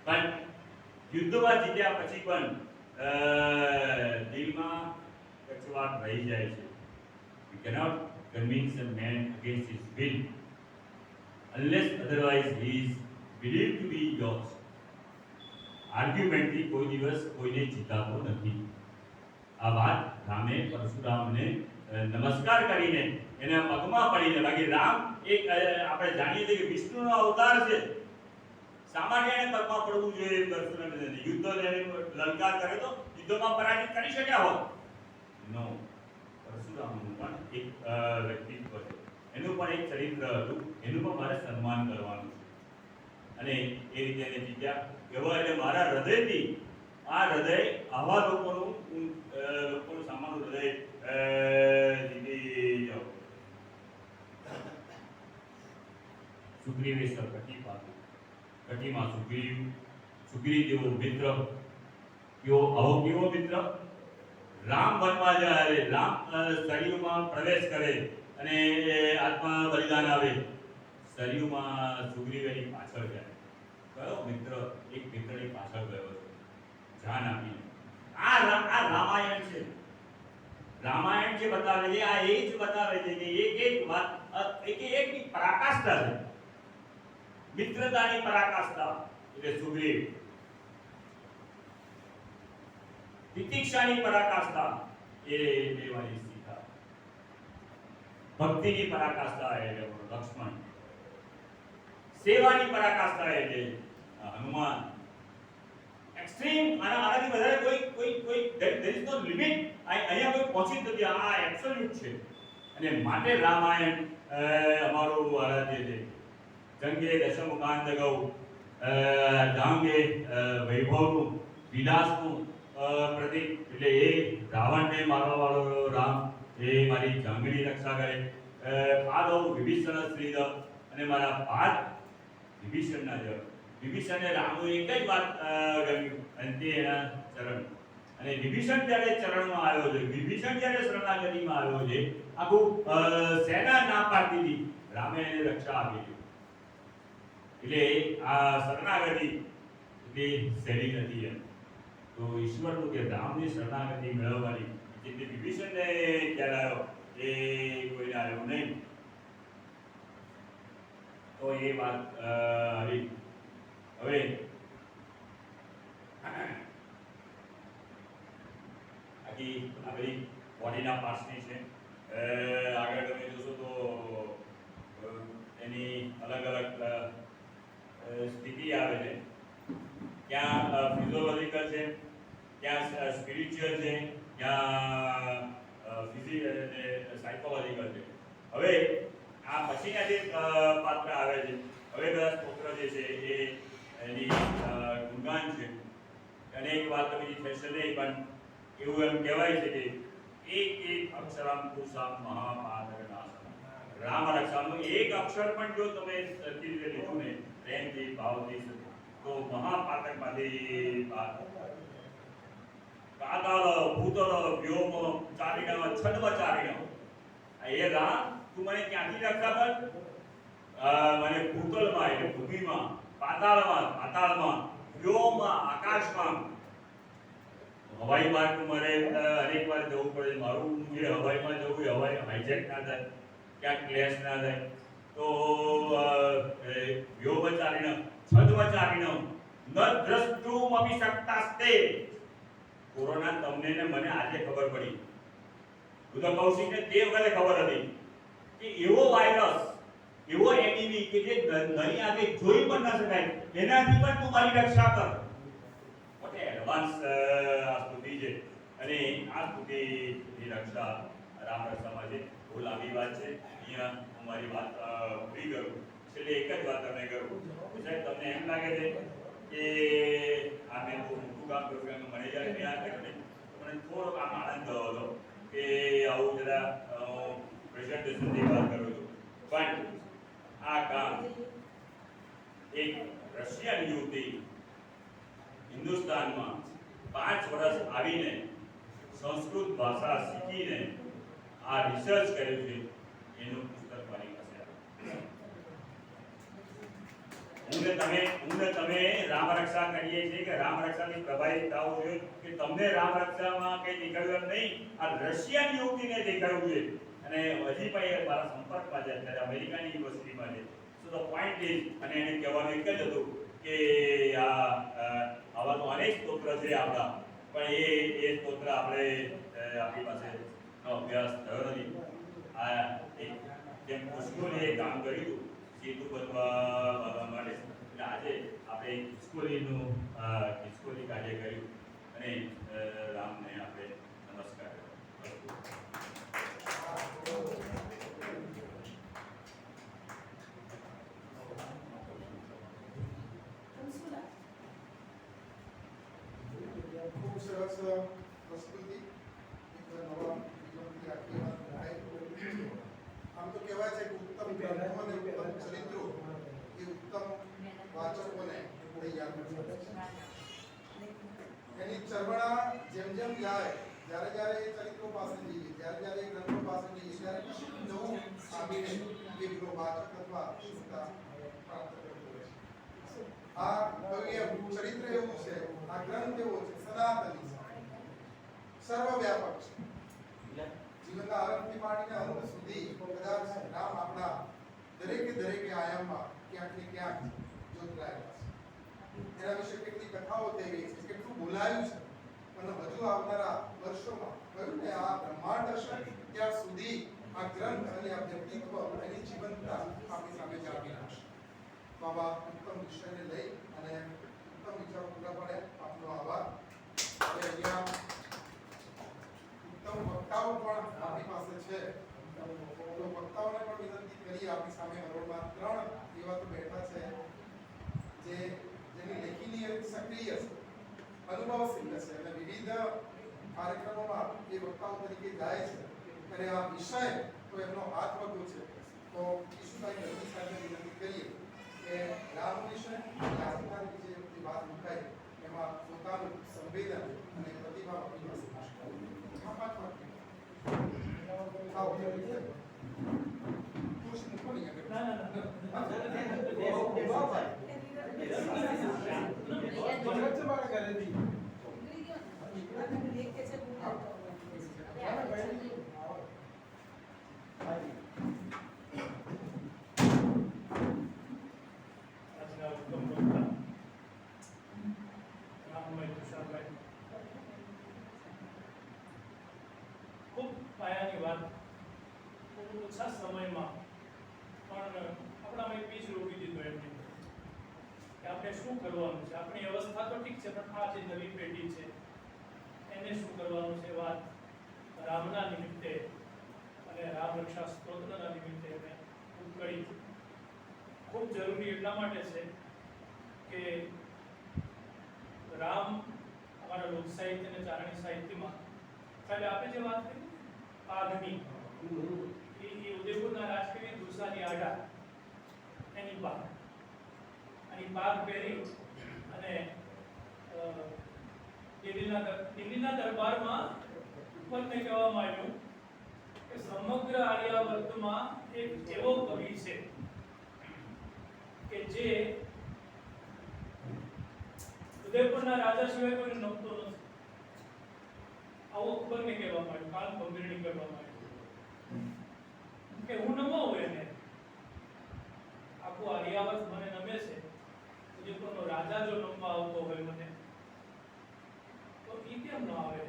પણ યુદ્ધમાં જીત્યા પછી પણ દિલમાં કચવાટ રહી જાય છે. You cannot convince a man against his will unless otherwise he is believed to be yours. આર્ગ્યુમેન્ટથી કોઈ દિવસ કોઈને જીતાતો નથી. આ વાત રામે પરશુરામને નમસ્કાર કરીને એના પગમાં પડીને, બાકી રામ એક આપણે જાણીએ છીએ કે વિષ્ણુનો અવતાર છે. સામાન્ય એને પગમાં પડવું જોઈએ પરશુરામ યુદ્ધ એને લલકાર કરે તો યુદ્ધમાં પરાજિત કરી શક્યા હોત. નો, પરશુરામનું પણ એક વ્યક્તિત્વ છે, એનું પણ એક ચરિત્ર હતું, એનું પણ મારે સન્માન કરવાનું છે. અને એ રીતે એને જીત્યા. એવો એટલે મારા હૃદયથી આ હૃદય આવા લોકોનું સામાનું હૃદય જીતી જાઓ. સુગ્રીવે કટી પાતું, કટીમાં સુગ્રીવ જેવો મિત્ર, કેવો મિત્ર. રામ વનમાં જાય, રામ સરયુમાં પ્રવેશ કરે અને આત્મા બલિદાન આવે, સરયુમાં સુગ્રીવ એની પાછળ જાય. કયો મિત્ર? એક મિત્રની પાછળ ગયો છે, જાન આપીને. આ રામાયણ છે. રામાયણ જે બતાવે છે, આ એ જ બતાવે છે કે એક વાત, એકની પરાકાષ્ઠા છે, મિત્રતાની પરાકાષ્ઠા એટલે સુગ્રીવ, તિતિક્ષાની પરાકાષ્ઠા એ દેવાની સીતા, ભક્તિની પરાકાષ્ઠા એટલે લક્ષ્મણ, સેવાની પરાકાષ્ઠા એટલે હનુમાન. એક્સ્ટ્રીમ આનાથી વધારે કોઈ there is no limit. અહીંયા કોઈ પહોંચી નથી. આ એબ્સોલ્યુટ છે. અને માટે રામાયણ અમારું આરાધ્ય છે. જંગે દશમુખાન જગૌ, ધાંગે વૈભવનું, વિલાસનું પ્રતીક. એટલે એ રાવણને મારવા વાળો રામ, એ મારી જાંગની રક્ષા કરે. પાદો વિભીષણ શ્રીદ, અને મારા પાદ વિભીષણના જળ. વિભીષણને રામનું એક જ વાત ગમ્યું, અને તે એના ચરણ. અને વિભીષણ જ્યારે ચરણમાં આવ્યો છે, વિભીષણ જ્યારે શરણાગતિમાં આવ્યો છે, આખું સેના ના પાડતી હતી, રામે એને રક્ષા આપી હતી. એટલે આ શરણાગતિ એટલી સહેલી નથી એમ. તો ઈશ્વરનું કે રામની શરણાગતિ મેળવવાની જેટલી વિભીષણને ખ્યાલ આવ્યો એ કોઈને આવ્યો નહીં. તો એ વાત આવી. હવે આખી આપણી બોડીના પાર્ટ્સની છે. આગળ તમે જોશો તો એની અલગ અલગ સ્થિતિ આવે છે. ક્યાં ફિઝિયોલોજિકલ છે, ક્યાં સ્પિરિચ્યુઅલ છે, ક્યાં સાયકોલોજિકલ છે. હવે આ પછીના જે પાત્ર આવે છે, હવે બધા સ્તોત્ર જે છે એ એની ગુણગાન છે. અને એક વાત તમે થશે નહીં, પણ એવું એમ કહેવાય છે કે એક અક્ષરમ પુષામ મહાપાતકનાશમ. રામ રક્ષાનું એક અક્ષર પણ જો તમે સરખી રીતે લીધું ને, પ્રેમથી, ભાવથી, તો મહાપાતકમાંથી પાતાળ ભૂતળ વ્યોમ ચારિણ છદ્મ ચારિણ. એ રામ તું મને ક્યાંથી રક્ષા કર? મને ભૂતળમાં એટલે ભૂમિમાં, પાતાળમાં, વ્યોમમાં આકાશમાં. હવાઈ માર્ગ મારે અનેક વાર જવું પડે. મારું જે હવાઈમાં જવું એ હવાઈ હાઈજેક ના થાય, ક્યાંક ક્લેશ ના થાય. તો વ્યોમચારિણ છદ્મચારિણ ન દ્રષ્ટુમ અપી શક્તાસ્તે. કોરોના તમને ને મને આજે ખબર પડી, બુદ્ધ કૌશિકને તે વખતે ખબર હતી કે એવો વાયરસ, એવો એનિમી કે જે ઘણી આગે જોઈ પણ ન શકાય, એનાથી પણ તું મારી રક્ષા કર. મોટે એડવાન્સ આ સ્તુતિ છે. અને આ સ્તુતિની રક્ષા રામ રક્ષામાં છે. બહુ લાંબી વાત છે, અહીંયા હું મારી વાત પૂરી કરું. છેલ્લે એક જ વાત તમને કરું. સાહેબ તમને એમ લાગે છે કે આ મેં બહુ મોટું કામ કર્યું, મને જ્યારે મેં આ કર્યું ને તો મને થોડોક આમ આનંદ થયો હતો કે આવું જરા પ્રેઝન્ટેશનની વાત કરું છું. પણ આ કામ એક રશિયન યુવતી હિન્દુસ્તાનમાં 5 વર્ષ આવીને સંસ્કૃત ભાષા શીખીને આ રિસર્ચ કર્યું છે, એનું પુસ્તક મારી પાસે આવ્યું. હું ને તમે રામ રક્ષા કરીએ છીએ કે રામ રક્ષાની પ્રભાવિત થવું જોઈએ કે તમને રામ રક્ષામાં કંઈ દેખાડ્યું એમ નહીં, આ રશિયન યુવતીને દેખાડવું છે. અને હજી પણ એ મારા સંપર્કમાં છે, અત્યારે અમેરિકાની યુનિવર્સિટીમાં છે. સો ધ પોઈન્ટ ઇઝ, અને એને કહેવાનું એક જ હતું કે આવા તો અનેક સ્તોત્ર છે આપણા, પણ એ સ્તોત્ર આપણે આપણી પાસે અભ્યાસ થયો નથી. આ એક જેમ ખુશ્બુએ કામ કર્યું સેતુ બનવા માટે, એટલે આજે આપણે ખિસકોલીનું ખિસકોલી કાર્ય કર્યું અને રામને આપણે નમસ્કાર કર્યો. ખૂબ સરસ પ્રસ્તુતિ, એક નવા વિચારથી આખી વાત થાય. આમ તો કહેવાય છે કે ઉત્તમ ગ્રંથો અને ઉત્તમ ચરિત્રો એ ઉત્તમ વાચકોને તૈયાર કરે છે. એની ચરવણા જેમ જેમ જાય, જ્યારે જ્યારે એ ચરિત્રો પાસે જઈએ, જ્યારે જ્યારે એ ગ્રંથો પાસે જઈએ, ત્યારે કશું નવું આવીને એ પેલો વાચક અથવા શ્રોતા પ્રાપ્ત કરતો હોય છે. આ કવિ ચરિત્ર એવું છે, આ ગ્રંથ એવો છે, સનાતની છે, સર્વવ્યાપક છે. જીવનના આરંભથી માંડીને અંત સુધી કદાચ રામ આપણા દરેકે આયામમાં ક્યાંક ને ક્યાંક જોતરાયેલા છે. એના વિશે કેટલી કથાઓ થઈ ગઈ છે, કેટલું બોલાયું છે, અને હજુ આવનારા વર્ષોમાં કહ્યું ને આ બ્રહ્માંડ હશે ત્યાં સુધી આ ગ્રંથ અને આ વ્યક્તિત્વ એની જીવંતતા આપણી સામે જાળવી રાખશે. બાબા ઉત્તમ વિષયને લઈ અને ઉત્તમ વિચારો પૂરા પડે આપનો આભાર. હવે અહીંયા ઉત્તમ વક્તાઓ પણ આપણી પાસે છે, તો વક્તાઓને પણ વિનંતી કરી. આપણી સામે હરોળમાં 3 એવા તો બેઠા છે જેની લેખીની સક્રિય છે, અનુભવસિદ્ધ છે અને વિવિધ કાર્યક્રમોમાં એ વક્તાઓ તરીકે જાય છે, અને આ વિષય તો એમનો હાથ વધુ છે. તો ઈશુભાઈ નરવી સાહેબને વિનંતી કરીએ કે રામ વિશે આજના જે વાત મુકાય એમાં પોતાનું સંવેદન અને પ્રતિભાવ આપણી પાસે ખુશ મૂકો નહીં ખૂબ પાયાની વાત, ખૂબ ઓછા સમયમાં પણ આપણામાં એક બીજ રોપી દીધો એમને કે આપણે શું કરવાનું છે. આપણી અવસ્થા તો ઠીક છે, પણ આ જે નવી પેઢી છે એને શું કરવાનું છે. વાત રામના નિમિત્તે અને રામ રક્ષા સ્તોત્રના નિમિત્તે એને ઉકળી ખૂબ જરૂરી એટલા માટે છે કે રામ અમારા લોક સાહિત્ય અને ચારણી સાહિત્યમાં ખાલી આપણે જે વાત કરી પાઘની એ ઉદયપુરના રાજકીય દુસાની આડા એની પાઘ અને પાઘ પહેરી અને દિલ્હીના દરબારમાં ઉપરને કહેવામાં આવ્યું કે સમગ્ર આર્યાવર્તમાં એક એવો કવિ છે કે જે ઉદયપુરના રાજા સિવાય કોઈને નમતો નથી. આવો અકબરને કહેવામાં આવ્યું, કાલ ગંભીરણી કહેવામાં આવ્યું કે હું નમાવું એને. આખું આર્યાવર્ત મને નમે છે. ઉદયપુરનો રાજા જો નમવા આવતો હોય મને, તો ઈ કેમ ન આવે?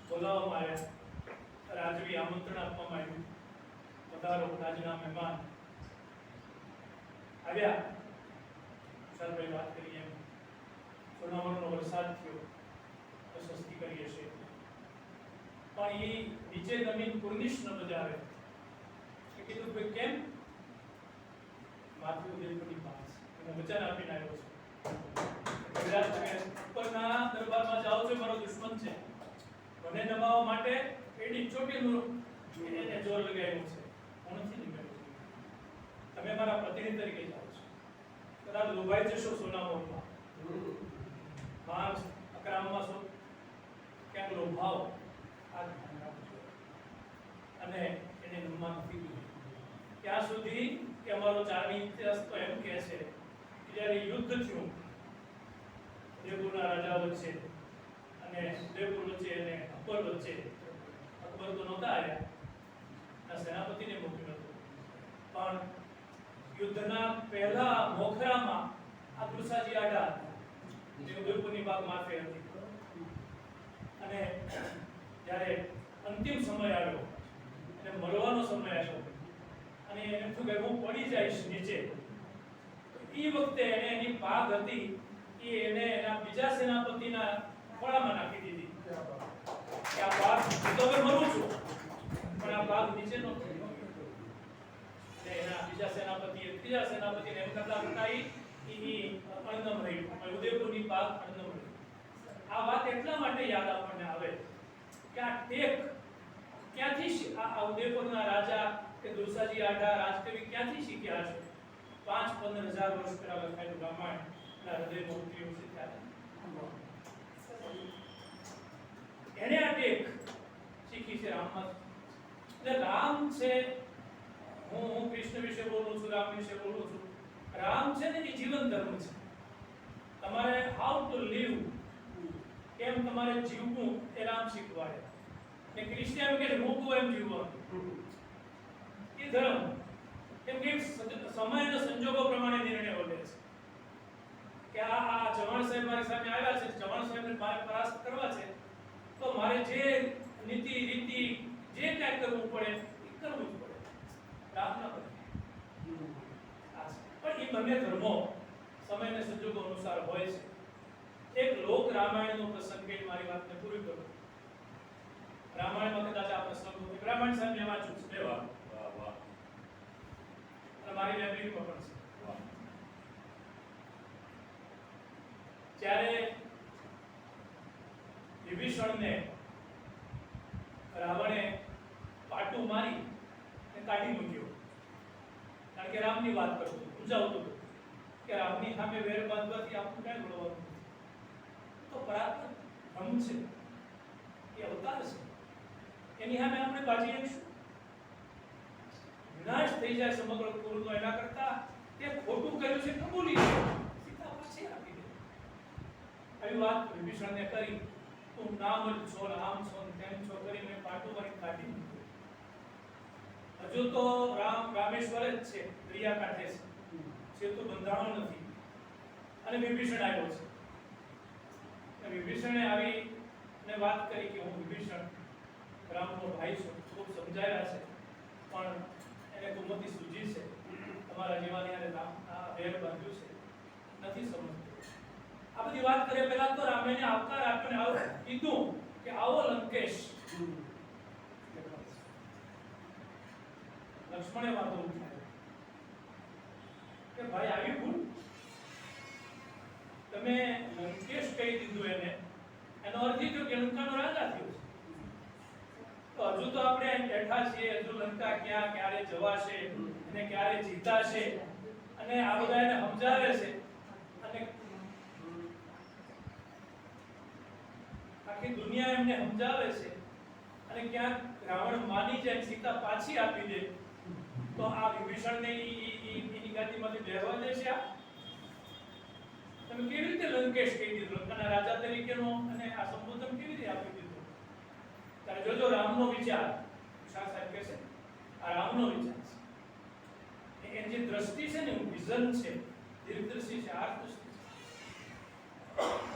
બોલાવવામાં આવ્યા, રાજવી આમંત્રણ આપવામાં આવ્યું, પધારો રાજના મહેમાન. આવ્યા, વિશાલભાઈ વાત કરી એમ સોનામણનો વરસાદ થયો, પ્રશસ્તિ કરીએ છે, પણ એ નીચે જમીન પુરનિશ ન બજાવે. કીધું ભાઈ કેમ? માથું ઉદયપુરની પાસ હું વચન આપીને આવ્યો છું. ગુજરાત તમે ઉપરના દરબારમાં જાઓ છો, મારો દુશ્મન છે, મને નમાવવા માટે એડી ચોટીનું એને જોર લગાવ્યું છે. હું નથી નિમેળ્યો. તમે મારા પ્રતિનિધિ તરીકે જાઓ છો, કદાચ લોભાઈ જશો સોનામોરમાં, માર અકરામમાં છો, ક્યાંક લોભાવ. આ ધ્યાન રાખજો. અને એને નમવા નથી દીધું ત્યાં સુધી કે અમારો ચારણી ઇતિહાસ તો એમ કહે છે કે જ્યારે યુદ્ધ થયું ઉદયપુરના રાજા વચ્ચે અને ઉદયપુર વચ્ચે અને અકબર વચ્ચે, અકબર તો નહોતા આવ્યા, ના સેનાપતિને મોકલ્યો હતો, પણ યુદ્ધના પહેલા મોખરામાં આ દુસાજી આડા હતા, જે ઉદયપુરની બાગ માથે હતી, અને જ્યારે અંતિમ સમય આવ્યો અને મરવાનો સમય આવ્યો અને એને શું કહે હું પડી જઈશ નીચે, એ વખતે એને એની પાગ હતી એ એને એના બીજા સેનાપતિના ખોળામાં નાખી દીધી કે આ પાગ હું તો હવે મરું છું પણ આ પાગ નીચે નો થયો. અને એના બીજા સેનાપતિએ ત્રીજા સેનાપતિને એમ કરતા કરતા ઈ અણનમ રહ્યું, ઉદયપુરની પાગ અણનમ રહી. આ વાત એટલા માટે યાદ આપણને આવે કે આ ટેક ક્યાંથી આ ઉદયપુરના રાજા કે દુસાજી આઢા રાજકવિ ક્યાંથી શીખ્યા છે? 5-15 હજાર વર્ષ પહેલા લખાયેલું રામાયણ ના હૃદયમાં ઉતર્યું છે ત્યારે એને આ ટેક શીખી છે રામમાં. એટલે રામ છે, હું કૃષ્ણ વિશે બોલું છું, રામ વિશે બોલું છું. રામ છે ને એ જીવન ધર્મ છે. તમારે હાઉ ટુ લીવ, કેમ તમારે જીવવું એ રામ શીખવાડે. ને કૃષ્ણ એમ કે મૂકવું એમ જીવવાનું એ ધર્મ. કેમ કે સમય અને સંજોગો પ્રમાણે નિર્ણયો લે છે કે આ ચૌહાણ સાહેબ મારી સામે આવ્યા છે, ચૌહાણ સાહેબને મારે પરાસ્ત કરવા છે, તો મારે જે નીતિ રીતિ જે કાંઈ કરવું પડે એ કરવું જ પડે. રામ ના પડે. પણ એ બંને ધર્મો સમય અને સંજોગો અનુસાર હોય છે. એક લોક રામાયણનો પ્રસંગ કહી મારી વાતને પૂરી કરું. રામાયણમાં કદાચ આ પ્રસંગ રામાયણ સાહેબ મેં વાંચ્યું છે, વાહ વાહ વાહ અને મારી લાઇબ્રેરીમાં પણ છે. વાહ. જ્યારે વિભીષણને રાવણે પાટું મારી અને કાઢી મૂક્યો, કારણ કે રામની વાત કરતો હતો, સમજાવતો હતો કે રામની સામે વેર બાંધવાથી આપણું ક્યાં ઘડવાનું નથી. તો પરાક્રમ બ્રહ્મ છે, એ અવતાર છે, એની સામે આપણે બાજી શકશું? વિનાશ થઈ જાય સમગ્ર કુળનો, એના કરતા તે ખોટું કર્યું છે કબૂલી સીતા પાછી આપી દે. આવી વાત વિભીષણને કરી, તું નામ જ છો, આમ છો તેમ છો કરીને પાટું મારી કાઢી મૂક્યું. હજુ તો રામેશ્વર જ છે, દરિયા કાંઠે છે, સેતુ બંધાણો નથી, અને વિભીષણ આવ્યો છે. અને વિભીષણે આવી ને વાત કરી કે હું વિભીષણ રામનો ભાઈ છું, ખૂબ સમજાવ્યા છે, પણ એને કુમતી સૂજી છે, તમારા જેવાની હારે રામ આ વેર બાંધ્યું છે, નથી સમજતો. આ બધી વાત કરે પહેલા તો રામે એને આવકાર આપ્યો ને આવું કીધું કે આવો લંકેશ. લક્ષ્મણે વાંધો ઉઠાવ્યો કે ભાઈ આવી ભૂલ તમે લંકેશ કહી દીધું એને, એનો અર્થ એ થયો કે લંકાનો રાજા થયો છે. તો હજુ તો આપણે અહીં બેઠા છીએ, હજુ લંકા ક્યાં ક્યારે જવાશે અને ક્યારે જીતાશે, અને આ બધા એને સમજાવે છે, અને આખી દુનિયા એમને સમજાવે છે, અને ક્યાંક રાવણ માની જાય, સીતા પાછી આપી દે, તો આ વિભીષણને એની ગાદીમાંથી બેહવા દેશે? આ તમે કેવી રીતે લંકેશ કહી દીધું, લંકાના રાજા તરીકેનો, અને આ સંબોધન કેવી રીતે આપી દીધું? ત્યારે જોજો રામનો વિચાર, શાહ સાહેબ કહે છે આ રામનો વિચાર છે, એની જે દ્રષ્ટિ છે ને વિઝન છે, દીર્ઘદર્શી છે, આર્થદૃષ્ટિ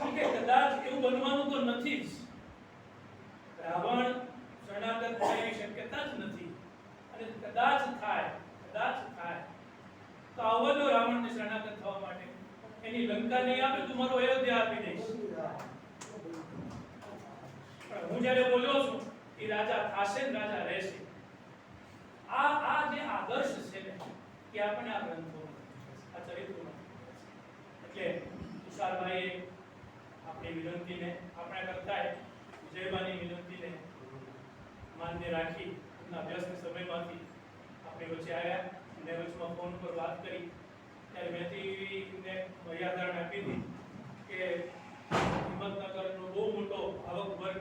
છે, કે કદાચ એવું બનવાનું તો નથી જ, રાવણ શરણાગત થાય એવી શક્યતા જ નથી, અને કદાચ થાય તો આવજો રાવણને શરણાગત થવા માટે, એની લંકા નહીં આપે તું મારો અયોધ્યા આપી દઈશ. પણ હું જ્યારે બોલ્યો છું એ રાજા થાશે ને રાજા રહેશે. આ જે આદર્શ છે ને એ આપણે આ ગ્રંથોમાં, આ ચરિત્રોમાં, એટલે તુષારભાઈએ આપણી વિનંતીને, આપણા કરતાંય વિજયબાની વિનંતીને માન્ય રાખી એમના અભ્યાસના સમયમાંથી આપણી વચ્ચે આવ્યા, અને વચમાં ફોન પર વાત કરી ત્યારે મેં એમને મર્યાદા આપી હતી કે હિંમતનગરનો બહુ મોટો આવક વર્ગ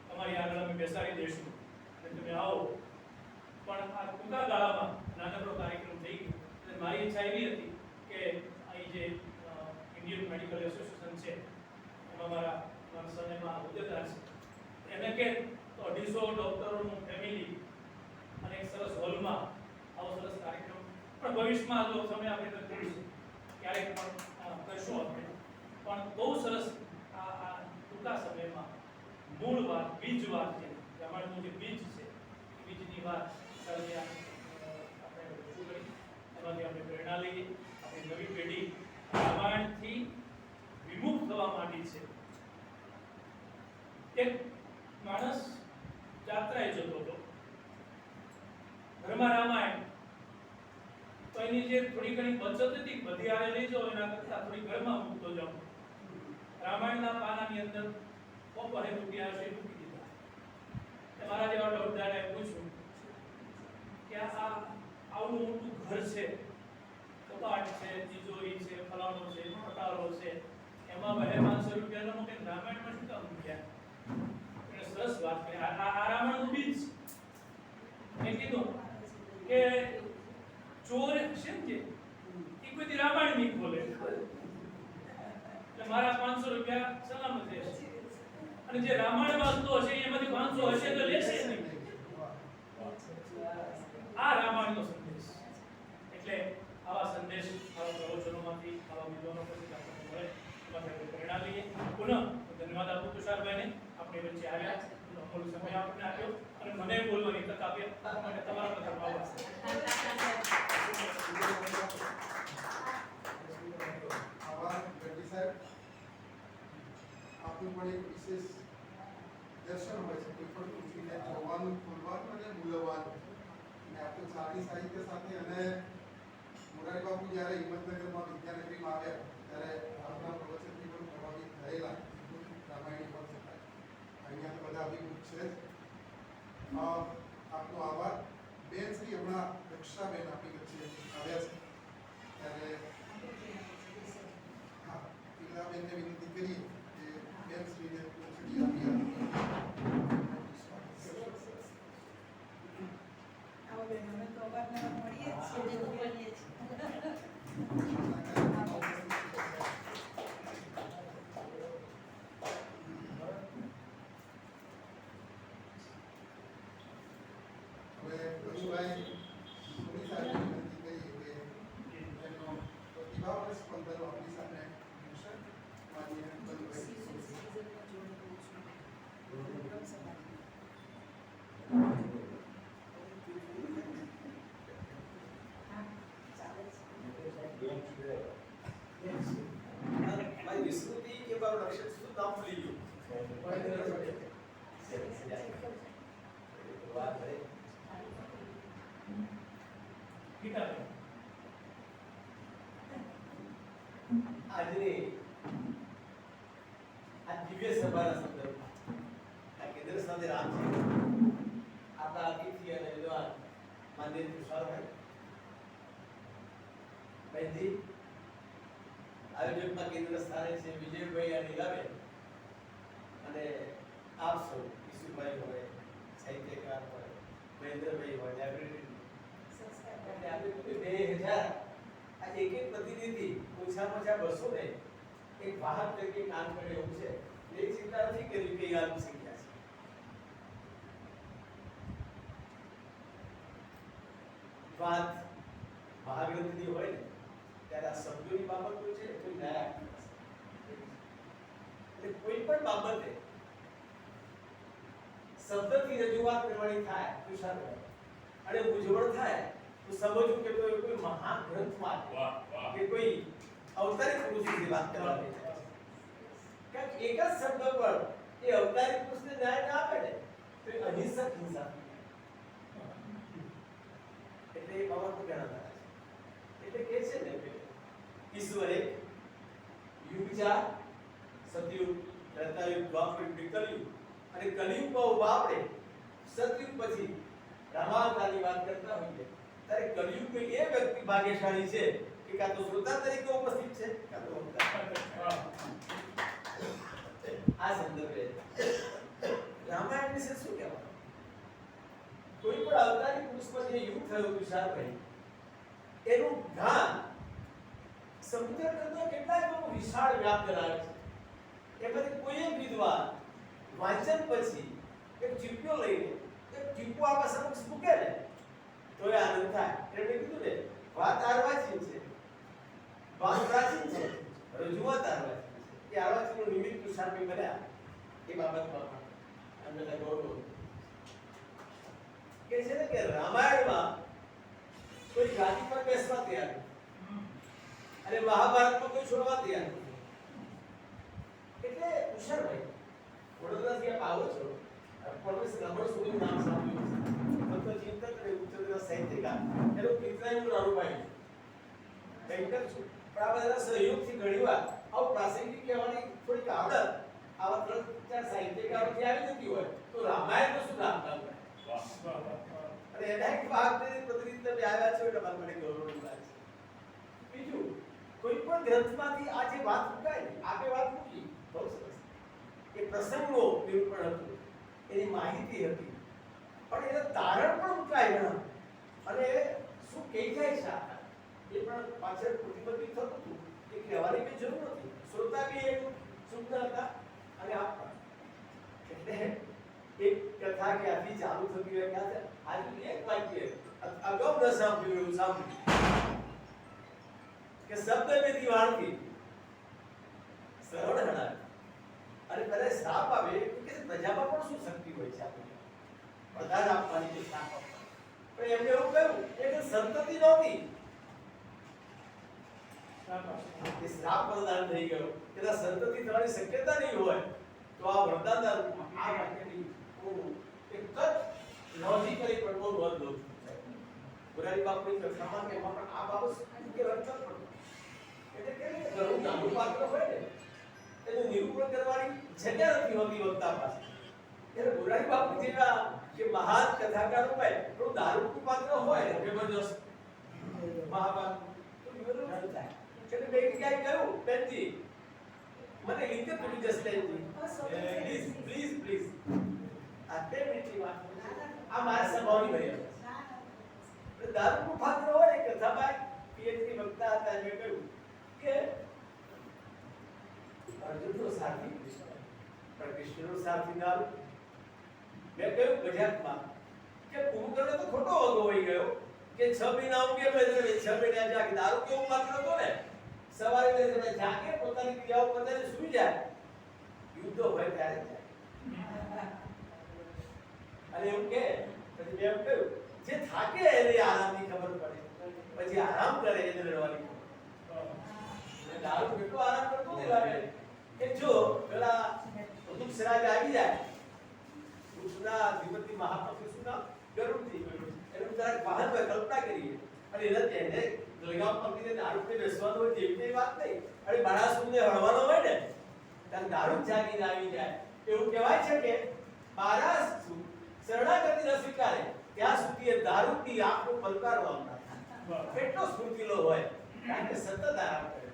તમારી આગળ અમે બેસાડી દઈશું અને તમે આવો. પણ આ ટૂંકા ગાળામાં નાનકડો કાર્યક્રમ થઈ ગયો, અને મારી ઈચ્છા એવી હતી કે અહીં જે ઇન્ડિયન મેડિકલ એસોસિએશન છે એમાં મારા સંસ્થામાં હોદ્દેદાર છે, એને કે 250 ડોક્ટરોનું ફેમિલી અને એક સરસ હોલમાં આવો સરસ કાર્યક્રમ, પણ ભવિષ્યમાં જો સમય આપણે કરીશું ક્યારેક પણ કરશું આપણે, પણ બહુ સરસ આ ટૂંકા સમયમાં મૂળ વાત, બીજ વાત છે, રામાયણનું જે બીજ છે, એ બીજની વાત સાથે આપણે રજૂ કરી, એમાંથી આપણે પ્રેરણા લઈએ, આપણી નવી પેઢી રામાયણથી વિમુખ થવા માંડી છે. એક માણસ યાત્રાએ જતો હતો, ઘરમાં રામાયણ, તો એની જે થોડી ઘણી બચત હતી બધી આરે લઈ જાઓ એના કરતા થોડી ઘરમાં મૂકતો જાઓ. રામાયણના પાનાની અંદર પપ્પાએ રૂપિયા હશે મૂકી દીધા. મારા જેવા ડોક્ટરને પૂછ્યું કે આ આવડું મોટું ઘર છે, કપાટ છે, તિજોરી છે, ફલાણો છે, પટારો છે, એમાં 500 રૂપિયાનો મૂકે રામાયણમાં શું કામ મૂક્યા? એને સરસ વાત કરી, આ રામાયણનું બીજ. મેં કીધું કે ચોર છે ને એ કોઈ રામાયણ નહીં ખોલે, એટલે મારા 500 રૂપિયા સલામત રહેશે, અને જે રામાયણ વાંચતો હશે એમાંથી 500 હશે તો લેશે નહીં. આ રામાયણનો સંદેશ. એટલે આવા સંદેશ, આવા પ્રવચનોમાંથી, આવા વિદ્વાનો પછી આપણને મળે, એમાંથી આપણે પ્રેરણા લઈએ. પુનઃ ધન્યવાદ આપું તુષારભાઈને, આપણી વચ્ચે આવ્યા, અમૂલ્ય સમય આપણને આપ્યો અને મને બોલવાની તક આપી, અને તમારા બધા ભાવ આભાર ગઢવી સાહેબ. આપનું પણ એક વિશેષ દર્શન હોય છે, કોઈ પણ પૃથ્વીને જોવાનું, ખોલવાનું અને મૂલવવાનું. અને આપણું સાદી સાહિત્ય સાથે, અને મોરારી બાપુ જ્યારે હિંમતનગરમાં વિદ્યાનગરીમાં આવ્યા ત્યારે આપણા પ્રવચનથી પણ પ્રભાવિત થયેલા રામાયણી પર શકાય. અહીંયા તો બધા અભિભૂત છે જ. આપનો આભાર. બેન શ્રી હમણાં રક્ષાબેન આપણી વચ્ચે આવ્યા છે ત્યારે હા, પિલાબેનને વિનંતી કરીએ કે બેન શ્રીને પૂછડી આપી આવો બેન, અમે તો અવારનવાર મળીએ જ છીએ. હવે રઘુભાઈ સોની સાહેબને વિનંતી કરીએ કે એમનો પ્રતિભાવ અને સ્પંદનો આપણી સામે મૂકશે. માનનીય રઘુભાઈ. મારી વિસ્મૃતિ કે મારું લક્ષ્ય શું નામ ભૂલી ગયું. વાત રહી. ગીતાબેન, આજની આ દિવ્ય સભાના સંદર્ભમાં આ કેન્દ્ર સાથે રામજી આપણા અતિથિ અને વિદ્વાન માનનીય તુષારભાઈ બહેનજી, આયોજકમાં કેન્દ્ર સ્થાને છે વિજયભાઈ અને નીલાબેન, અને આપ સૌ ઈસુભાઈ હોય, સાહિત્યકાર હોય, મહેન્દ્રભાઈ હોય, લાઇબ્રેરી અને આપણે કીધું 2000 આ એક પ્રતિનિધિ ઓછામાં ઓછા 200 ને એક વાહક તરીકે કામ કરે એવું છે. એ ચિંતા નથી કરી કે આ સંખ્યા છે. વાત મહાગ્રંથની હોય ને ત્યારે આ શબ્દોની બાબતો છે કોઈ નાયક એટલે કોઈ પણ બાબતે શબ્દથી રજૂઆત કરવાની થાય તુષારભાઈ, અને મૂંઝવણ થાય તો સમજવું કે કોઈ મહાન ગ્રંથમાં વાહ વાહ. કે કોઈ અવતારી પુરુષની વાત કરવાની છે. કારણ કે એક જ શબ્દ પર એ અવતારી પુરુષને ન્યાય ના આપે ને તો એ અહિંસક હિંસા એટલે એ બાબતનું જ્ઞાન થાય છે. એટલે કે છે ને કે ઈશ્વરે યુગ 4 સતયુગ, ત્રેતાયુગ, દ્વાપરયુગ, કલિયુગ અને કલિયુગમાં ઉભા આપણે સતયુગ પછી રામાવતારની વાત કરતા હોઈએ ત્યારે કલિયુગમાં એ વ્યક્તિ ભાગ્યશાળી છે કે કાં તો શ્રોતા તરીકે ઉપસ્થિત છે કાં તો વક્તા. આ સંદર્ભે રામાયણ વિશે શું કહેવાનું? કોઈ પણ અવતારી પુરુષમાં જે યુગ થયું તુષારભાઈ, એનું જ્ઞાન સમુદ્ર કરતા કેટલાય બહુ વિશાળ વ્યાપ ધરાવે છે. એમાંથી કોઈ એક વિદ્વાન વાંચન પછી એક ચીપિયો લઈને એક ટીપો આપણા સમક્ષ મૂકે ને તો એ આનંદ થાય. એટલે કીધું ને વાત આર્વાચીન છે, વાત પ્રાચીન છે, રજૂઆત આર્વાચીન છે. એ આર્વાચીનનું નિમિત્ત તુષારભાઈ બન્યા એ બાબતમાં અને ગૌરવ કે છે ને કે રામાયણમાં કોઈ ગાદી પર બેસવા તૈયાર નથી અને મહાભારતમાં કોઈ છોડવા તૈયાર નથી. એટલે કુશળભાઈ વડોદરાથી આપ આવો છો, પ્રોફેસર રમણ સુરીનું નામ સાંભળ્યું છે, સંત ચિંતક અને ઉચ્ચતર સાહિત્યકાર, એનો પિતરાઈનું નાનુભાઈ બેંકર છું, પણ આ બધા સહયોગથી ઘણીવાર આવું પ્રાસંગિક કહેવાની થોડીક આવડત આવા 3-4 સાહિત્યકારોથી આવી જતી હોય તો રામાયણનું શું નામ થાય? વાહ વાહ વાહ. અને એના એક ભાગની પ્રતિનિધિ તમે આવ્યા છો એટલે મારા માટે ગૌરવની વાત છે. બીજું, કોઈ પણ ગ્રંથમાંથી આ જે વાત મુકાય ને, આપે વાત મૂકી બહુ સરસ, એ પ્રસંગો નિરૂપણ હતું, એની માહિતી હતી, પણ એના તારણ પણ મુકાય ઘણા, અને શું કહી જાય છે આ એ પણ પાછળ પ્રતિબંધિત થતું હતું. એ કહેવાની કઈ જરૂર નથી, શ્રોતા બી એક શુદ્ધ હતા અને આપ પણ. એટલે એક કથા કે આથી ચાલુ થતી હોય ક્યાં છે આજુ એક વાક્ય અગાઉ ન સાંભળ્યું એવું સાંભળ્યું કે શબ્દ में दीवार थी સરળ હણાય અને પહેલા શ્રાપ આવે કે પ્રજામાં પણ શું શક્તિ હોય છે આપણે પ્રધાન આપવાની જે શ્રાપ આપે પણ એમને એવું કહ્યું કે સંતતિ નહોતી, એ શ્રાપ પ્રદાન થઈ ગયો કે સંતતિ થવાની શક્યતા નહીં હોય તો આ વરદાનના રૂપમાં આ વાક્યની એક જ લોજિકલી પણ બહુ નોંધ લો છું. પુરાણી બાપની કથામાં કે એમાં પણ આ બાબત કે રચન પણ એટલે કે ઘણું નાનું પાત્ર હોય ને એનું નિરૂપણ કરવાની જગ્યા નથી હોતી વક્તા પાસે. એટલે પુરાણી બાપુ જેવા કે મહાન કથાકારો હોય થોડું દારૂનું પાત્ર હોય જબરજસ્ત મહાભારત તો વિરોધ થાય. એટલે મેં ક્યાંય કહ્યું બેનજી મને લીધે થોડી જસ્ટ પ્લીઝ પ્લીઝ પ્લીઝ આ 2 મિનિટની વાત આ મારા સ્વભાવની ભરી એટલે દારૂનું પાત્ર હોય ને કથામાં પીએચડી વક્તા હતા મેં કહ્યું કે અર્જુનનો સાથી પણ કૃષ્ણનો સાથી દારૂ. મેં કહ્યું મજાકમાં કે કુંભકર્ણ તો ખોટો હોઈ ગયો કે 6 મહિના ઊંઘે એટલે 6 મહિના જાગે. દારૂ કેવું પાત્ર હતો ને સવારે એટલે જાગે પોતાની ક્રિયાઓ પોતાને સૂઈ જાય, યુદ્ધ હોય ત્યારે જાય. અને એવું કે પછી મેં એમ કહ્યું જે થાકે એને આરામની ખબર પડે, પછી આરામ કરે એને લડવાની ખબર. દારૂ કેટલો આરામ કરતો નહીં લાગે કે જો પેલા વૃક્ષરાજ આવી જાય, વૃક્ષના અધિપતિ મહાપતિ શું નામ ગરુડજી, એનું જરાક વાહન પર કલ્પના કરીએ અને એને લગામ પકડીને દારૂ પે બેસવાનો હોય તેવી કઈ વાત નહીં. અને બાળાસુરને હળવાનો હોય ને ત્યારે દારૂ જાગીને આવી જાય. એવું કહેવાય છે કે બાળાસુર શરણાગતિ ન સ્વીકારે ત્યાં સુધી એ દારૂની આંખો પલકારવાનો ના થાય. કેટલો સ્ફૂર્તિલો હોય કારણ કે સતત આરામ કરે.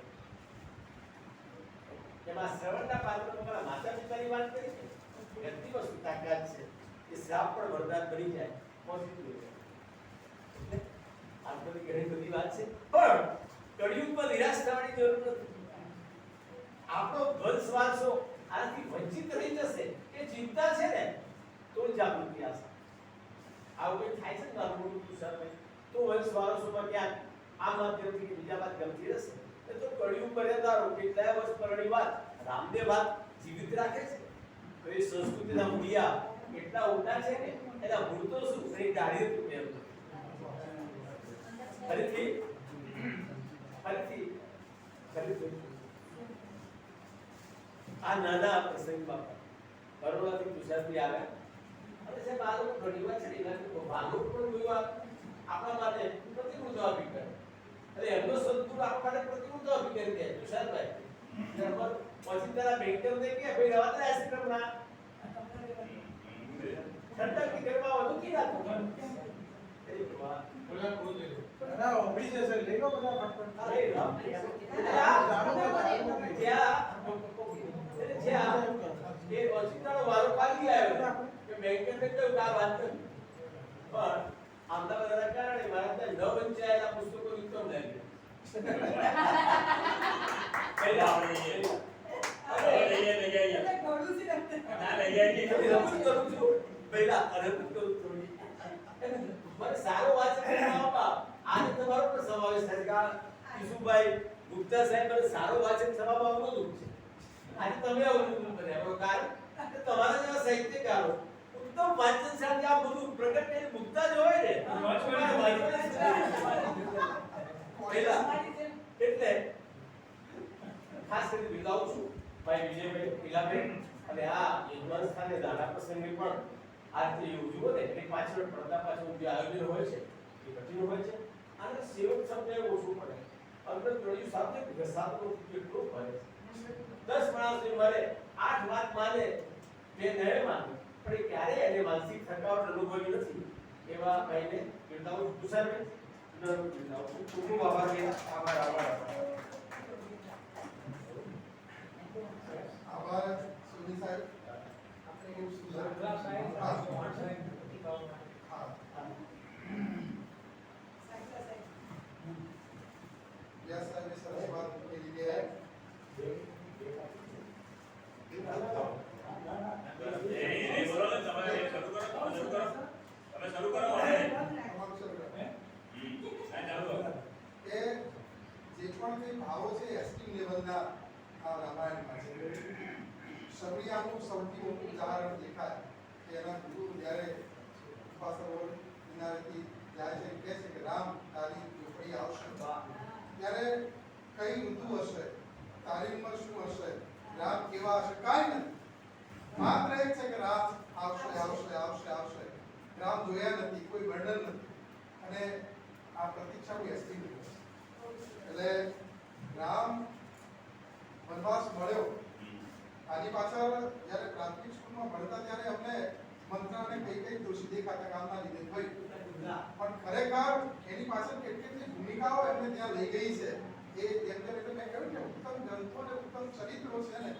એમાં શ્રવણના પાત્રમાં મારા માતા પિતાની વાત કરી છે, વ્યક્તિમાં શું તાકાત છે, એ શ્રાપ પણ વરદાન બની જાય, પોઝિટિવ છે. આ બધી ઘણી બધી વાત છે, પણ કળિયુગમાં નિરાશ થવાની જરૂર નથી. આપણો વંશ વારસો આનાથી વંચિત રહી જશે એ ચિંતા છે ને તો જાગૃતિ આવશે. આવું કંઈ થાય છે ને મારું તુષારભાઈ તો વંશ વારસોમાં ક્યાંક આ માધ્યમથી બીજા વાત ગમતી રહેશે. એ તો કળિયુગ મર્યાદારો કેટલાય વર્ષ પરણી વાત રામદેવ વાત જીવિત રાખે છે. તો એ સંસ્કૃતિના મૂળિયા કેટલા ઊંડા છે ને એના મૂળ તો શું એ ડાળી હતું એમ. ફરીથી આ નાના પ્રસંગમાં બરોડાથી ગુજરાતથી આવ્યા અને સાહેબ આ લોકો ઘણી વાર છે ને એના ભાગો પણ જોયું આપણા માટે પ્રતિકૂળ આપી કરે એટલે એમનો સંતુલ આપણા માટે પ્રતિકૂળ આપી કરી દે તુષારભાઈ. પછી તારા બેંકરને કે ભાઈ રવા દે આઈસ્ક્રીમ ના ઠંડકની ઘરમાં વધુ કી રાખો ઓબળી જશે લઈ લો બધા ફટફટ. અરે રામ એ ઓચિતાનો વારો પાડી આવ્યો કે બેંકરને કહ્યું કે આ વાત કર પણ આમના બધાના કારણે મારા ત્યાં ન વંચાયેલા પુસ્તકો વિક્રમ લાગ્યા. મને સારો વાચક આજે તમારો પણ સમાવેશ થાય છે. ઈસુભાઈ ગુપ્તા સાહેબ મને સારો વાચક સભામાં અવરોધ છે. આજે તમે અવરોધ બન્યા કારણ તમારા જેવા સાહિત્યકારો ઉત્તમ વાંચન સાથે આ બધું પ્રગટ કરી મૂકતા જ હોય ને. પહેલા એટલે ખાસ કરીને બિરદાવું છું ભાઈ વિજયભાઈ પીલાબેન અને આ યજમાન સ્થાને દાડા પ્રસંગે પણ આ જે ઉજવો ને એની પાછળ પડદા પાછળ જે આયોજન હોય છે એ કઠિન હોય છે અને સેવક શબ્દ એ ઓછું પડે. અંદર જોડ્યું સાથે ઘસાતો કેટલો પડે છે. 10 માણસની મારે 8 વાત માને બે નય માને પણ એ ક્યારેય એને માનસિક થકાવટ અનુભવી નથી. એવા ભાઈને બિરદાવું છું. તુષારભાઈ બિરદાવું છું. ખૂબ ખૂબ આભાર બેન. આભાર આભાર આભાર સુની સાહેબ. ખૂબ સુંદર. હા. વ્યાસ સાહેબે સરસ વાત કરી કે એ બોલો ને, તમે શરૂ કરો. તમે શરૂ કરો. તમારું શરૂ કરો. ચાલુ કરો. કે જે પણ કંઈ ભાવો છે એક્સ્ટ્રીમ લેવલના આ રામાયણમાં છે. શબરીયાનું સૌથી મોટું ઉદાહરણ દેખાય કે એના ગુરુ જ્યારે કૃપા સરોવર કિનારેથી જાય છે કહે છે કે રામ તારી ઝૂંપડી આવશે ત્યારે કઈ ઋતુ હશે, તારી ઉંમર શું હશે, રામ કેવા હશે, કાંઈ નથી. માત્ર એક છે કે રામ આવશે આવશે આવશે આવશે. રામ જોયા નથી, કોઈ વર્ણન નથી અને આ પ્રતીક્ષા બહુ એક્સ્ટ્રીમ છે. એટલે રામ વનવાસ મળ્યો. આની પાછળ જ્યારે પ્રાથમિક સ્કૂલમાં ભણતા ત્યારે અમને મંત્ર અને કઈ દોષી દેખાતા કામના લીધે થયું. પણ ખરેખર એની પાછળ કેટલી ભૂમિકાઓ એમને ત્યાં લઈ ગઈ છે એ જેમ જેમ એટલે મેં કહ્યું કે ઉત્તમ ગ્રંથો અને ઉત્તમ ચરિત્રો છે ને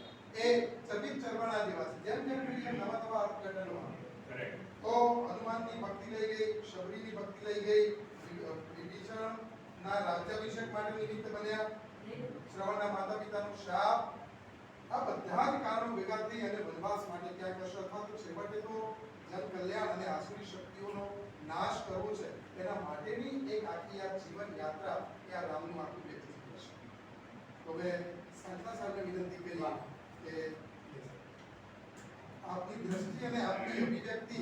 એ ચરિત ચરવાણા જેવા છે. જેમ જેમ નવા નવા અર્થઘટનો તો હનુમાનની ભક્તિ લઈ ગઈ, શબરીની ભક્તિ લઈ ગઈ, વિભીષણના રાજ્યાભિષેક માટે નિમિત્ત બન્યા, શ્રવણના માતા પિતાનો શાપ, આ બધા જ કારણો ભેગા થઈ અને વનવાસ માટે ક્યાંક હશે અથવા તો છેવટે તો જન કલ્યાણ અને આસુરી શક્તિઓનો નાશ કરવો છે એના માટેની એક આખી આ જીવન યાત્રા એ આ રામનું આખું વ્યક્તિત્વ છે. તો મેં સંતના સાહેબને વિનંતી કરી કે આપની દ્રષ્ટિ અને આપની અભિવ્યક્તિ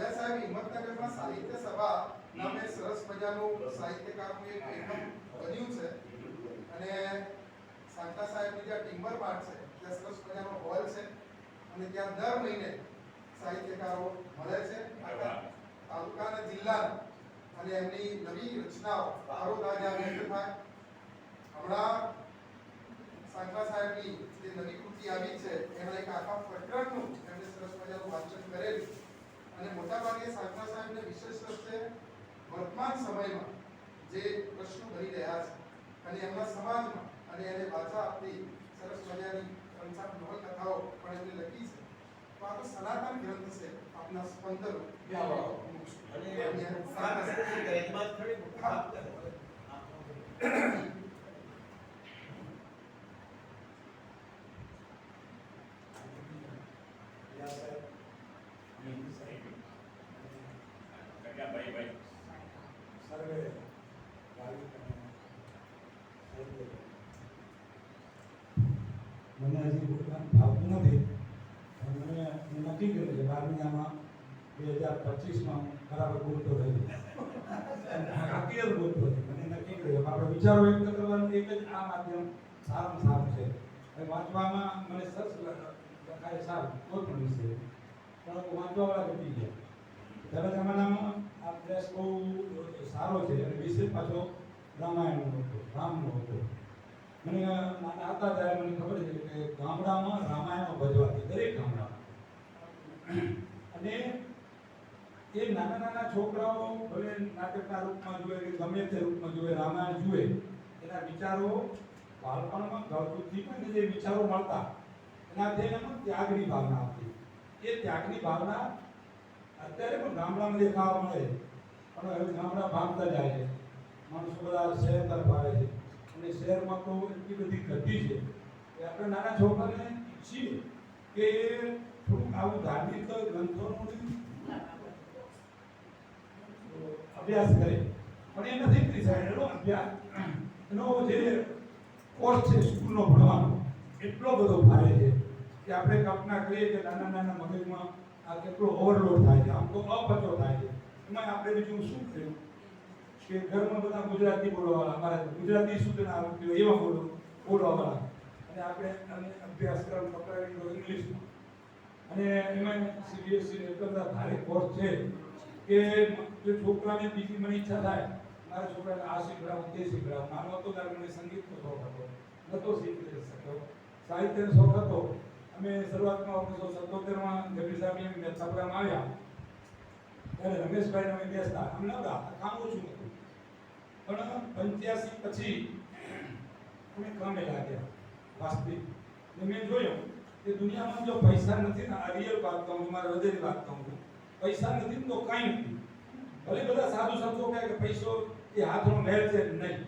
સાહેબ હિંમતનગરમાં સાહિત્ય સભા નામે સરસ મજાનું સાહિત્યકારનું એક એકમ બન્યું છે અને સાંતા સાહેબની જ્યાં ટિમ્બર પાર્ક છે ત્યાં સરસ મજાનો હોલ છે અને ત્યાં દર મહિને સાહિત્યકારો મળે છે તાલુકા અને જિલ્લાના અને એમની નવી રચનાઓ આરોગ્ય વ્યક્ત થાય. હમણાં સાંતા સાહેબની જે નવી કૃતિ આવી છે એમાં એક આખા પ્રકરણનું એમણે સરસ મજાનું વાંચન કરેલું અને મોટાભાગે સાંતા સાહેબને વિશેષ રસ છે વર્તમાન સમયમાં જે પ્રશ્નો બની રહ્યા છે અને એમના સમાજમાં અને એને વાચા આપતી સરસ મજાની 3-4 નવલકથાઓ પણ એમને લખી છે. તો આ તો સનાતન ગ્રંથ છે આપના સ્પંદનો મને હજી ભાવતું નથી પણ મને નક્કી કર્યું છે 12 2025માં બરાબર બોલતો રહ્યો હકીકત બોલતો મને નક્કી કર્યું આપણે વિચારો વ્યક્ત કરવાનું એક જ આ માધ્યમ સારામાં સારું છે. વાંચવામાં મને સરસ લખાય સારું કોઈ પણ વિષય પણ વાંચવાવાળા ઘટી ગયા. ત્યારે જમાનામાં આ પ્રેસ બહુ સારો છે અને વિષય પાછો રામાયણનો હતો, રામનો હતો. મને નાના હતા ત્યારે મને ખબર છે કે ગામડામાં રામાયણો ભજવાતી દરેક ગામડામાં અને એ નાના નાના છોકરાઓ ભલે નાટકના રૂપમાં જુએ કે ગમે તે રૂપમાં જુએ રામાયણ જુએ એના વિચારો બાળપણમાં ગળદૂતથી પણ જે વિચારો મળતા એનાથી એનામાં ત્યાગની ભાવના આવતી. એ ત્યાગની ભાવના અત્યારે પણ ગામડામાં દેખાવા મળે પણ હવે ગામડા ભાંગતા જાય છે. માણસો બધા શહેર તરફ આવે છે અને શહેરમાં તો એટલી બધી ગતિ છે કે આપણે નાના છોકરાને ઈચ્છીએ કે થોડુંક આવું ધાર્મિક ગ્રંથોનું અભ્યાસ કરે પણ એ નથી કરી શકે એનો અભ્યાસ એનો જે કોર્સ છે સ્કૂલનો ભણવાનો એટલો બધો ભારે છે કે આપણે કલ્પના કરીએ કે નાના નાના મગજમાં આ કેટલો ઓવરલોડ થાય છે આમ તો અપચો થાય છે એમાં આપણે બીજું શું કર્યું કે ઘરમાં બધા ગુજરાતી બોલવાવાળા અમારા ગુજરાતી શુદ્ધ ના આવડતું હોય એવા બોલવાવાળા અને આપણે અભ્યાસક્રમ પકડાવી દો ઇંગ્લિશમાં અને એમાં સીબીએસસી એટલા બધા ભારે કોર્સ છે કે જો છોકરાને બીજી મને ઈચ્છા થાય મારા છોકરાને આ શીખડાવું તે શીખડાવું માનો હતો ત્યારે મને સંગીતનો શોખ હતો નહોતો શીખી શક્યો સાહિત્યનો શોખ હતો અમે શરૂઆતમાં 1977માં ગભી સાહેબ મેં છાપરામાં આવ્યા ત્યારે રમેશભાઈને અમે બેસતા અમને નહોતા કામ ઓછું હતું પણ 85 પછી અમે કામે લાગ્યા વાસ્તવિક ને મેં જોયું કે દુનિયામાં જો પૈસા નથી ને આ રિયલ વાત કહું છું મારા હૃદયની વાત કહું છું પૈસા નથી ને તો કાંઈ નથી ભલે બધા સાધુ સંતો કહે કે પૈસો એ હાથનો મેળ છે નહીં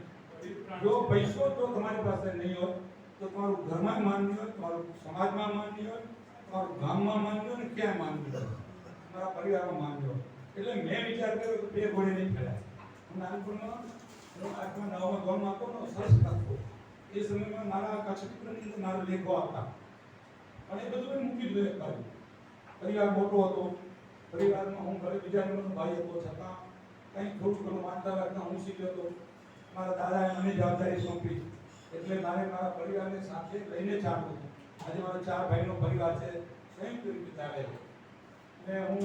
જો પૈસો જો તમારી પાસે નહીં હોય તો તમારું ઘરમાં માન નહીં હોય તમારું સમાજમાં માન નહીં હોય તમારું ગામમાં માન નહીં હોય ને ક્યાંય માન નહીં હોય તમારા પરિવારમાં માન નહીં હોય એટલે મેં વિચાર કર્યો કે બે ઘોડે નહીં ખેલાય હું નાનપણમાં 8મા 9મા ધોરણમાં હતો ને સરસ લખતો એ સમયમાં મારા કચ્છની અંદર મારા લેખો હતા અને એ બધું મેં મૂકી દીધું એક બાજુ પરિવાર મોટો હતો પરિવારમાં હું ઘરે બીજા નંબરનો ભાઈ હતો છતાં કંઈક થોડું ઘણું વાંચતા વાંચતા હું શીખ્યો હતો મારા દાદાએ મને જવાબદારી સોંપી એટલે મારે મારા પરિવારને સાથે લઈને ચાલવું આજે મારો 4 ભાઈનો પરિવાર છે સંયુક્ત રીતે ચાલે છે અને હું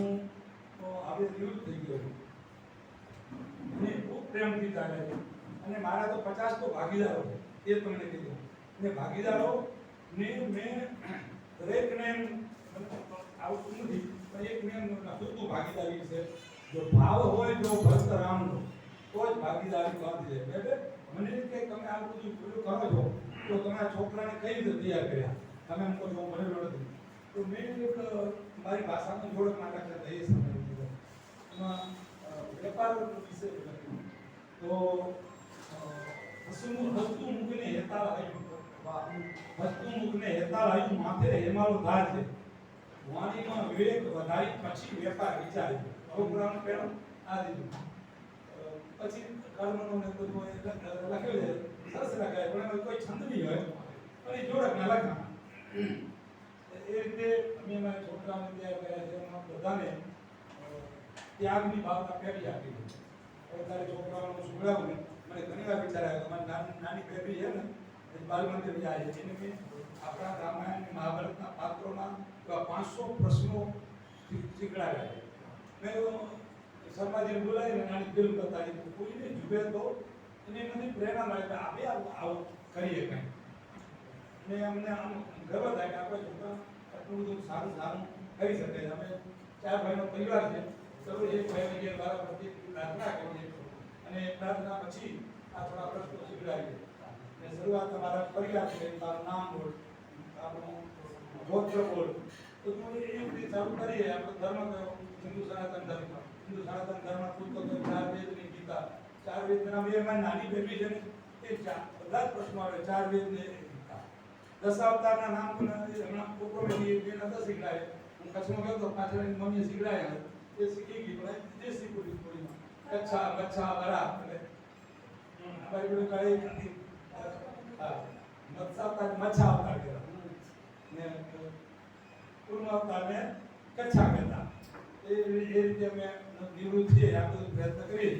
હવે નિવૃત્ત થઈ ગયો છું અને ખૂબ પ્રેમથી ચાલે છે અને મારા તો 50 તો ભાગીદારો છે એ તમને કીધું અને ભાગીદારો ને મેં દરેકને આવતું નથી પણ એક મેં લખતું ભાગીદારી છે જો ભાવ હોય જો ભક્ત રામનો તો જ ભાગીદારી બાંધી છે એટલે મને કે તમે આ બધું પૂરું કરો છો તો તમારા છોકરાને કઈ રીતે તૈયાર કર્યા તમે એમ કહો છો ભણેલો નથી તો મેં એક મારી ભાષાનો થોડોક નાટક હતા એ સમય એમાં વેપાર વિશે લખ્યું તો વસ્તુ મૂકીને હેતાળ આવ્યું વસ્તુ મૂકીને હેતાળ આવ્યું માથે હેમાળો ધાર છે વાણીમાં વિવેક વધારી પછી વેપાર વિચાર્યો છોકરાનો પેલો આ દીધું પછી કર્મનો ને બધું લખ્યું છે સરસ લખાય પણ એમાં કોઈ છંદ નહીં હોય પણ એ જોડકના લખા એ રીતે અમે અમારા છોકરાઓને તૈયાર કર્યા છે એમાં બધાને ત્યાગની ભાવના પેઢી આપી છે હવે તારે છોકરાઓનું સુગડાવું ને મને ઘણી વાર વિચાર આવ્યો અમારી નાની પેઢી છે ને એ બાલ મંદિર જાય છે એને મેં આપણા રામાયણ મહાભારતના પાત્રોના 500 પ્રશ્નો શીખડાવ્યા છે મેં શર્માજીને બોલાવીને નાની ફિલ્મ બતાવી કોઈને જુએ તો એને એમાંથી પ્રેરણા મળે કે આપણે આવું કરીએ કંઈ ને અમને આમ ગર્વ થાય કે આપણે છોકરા આટલું બધું સારું સારું કરી શકે છે અમે 4 ભાઈનો પરિવાર છે સૌ એક ભાઈને જે મારા પ્રતિ પ્રાર્થના કરીએ અને પ્રાર્થના પછી આ થોડા પ્રશ્નો શીખડાવીએ અને શરૂઆત અમારા પરિવાર છે તારું નામ બોલ આપણું ગોત્ર બોલ તો તું એ રીતે ચાલુ કરીએ આપણો ધર્મ કયો હિન્દુ સનાતન ધર્મ પુસ્તકો 4 વેદની ગીતા 4 વેદના મેં નાની બેબી છે ને એ બધા જ પ્રશ્નો આવે 4 વેદ ને ગીતા 10 અવતારના નામ પણ હમણાં કોકોમેની બેના 10 શીખડાય હું કચ્છમાં ગયો તો પાછળ મમ્મીએ શીખડાયા એ શીખી ગઈ પણ જે શીખું થોડીમાં કચ્છા બચ્છા બરા એટલે અમારી બેડું કાઢી મચ્છા અવતાર કર્યા ને પૂર્ણ અવતારને કચ્છા કહેતા એ રીતે અમે નિવૃત્ત છીએ આ બધું પ્રયત્ન કરીએ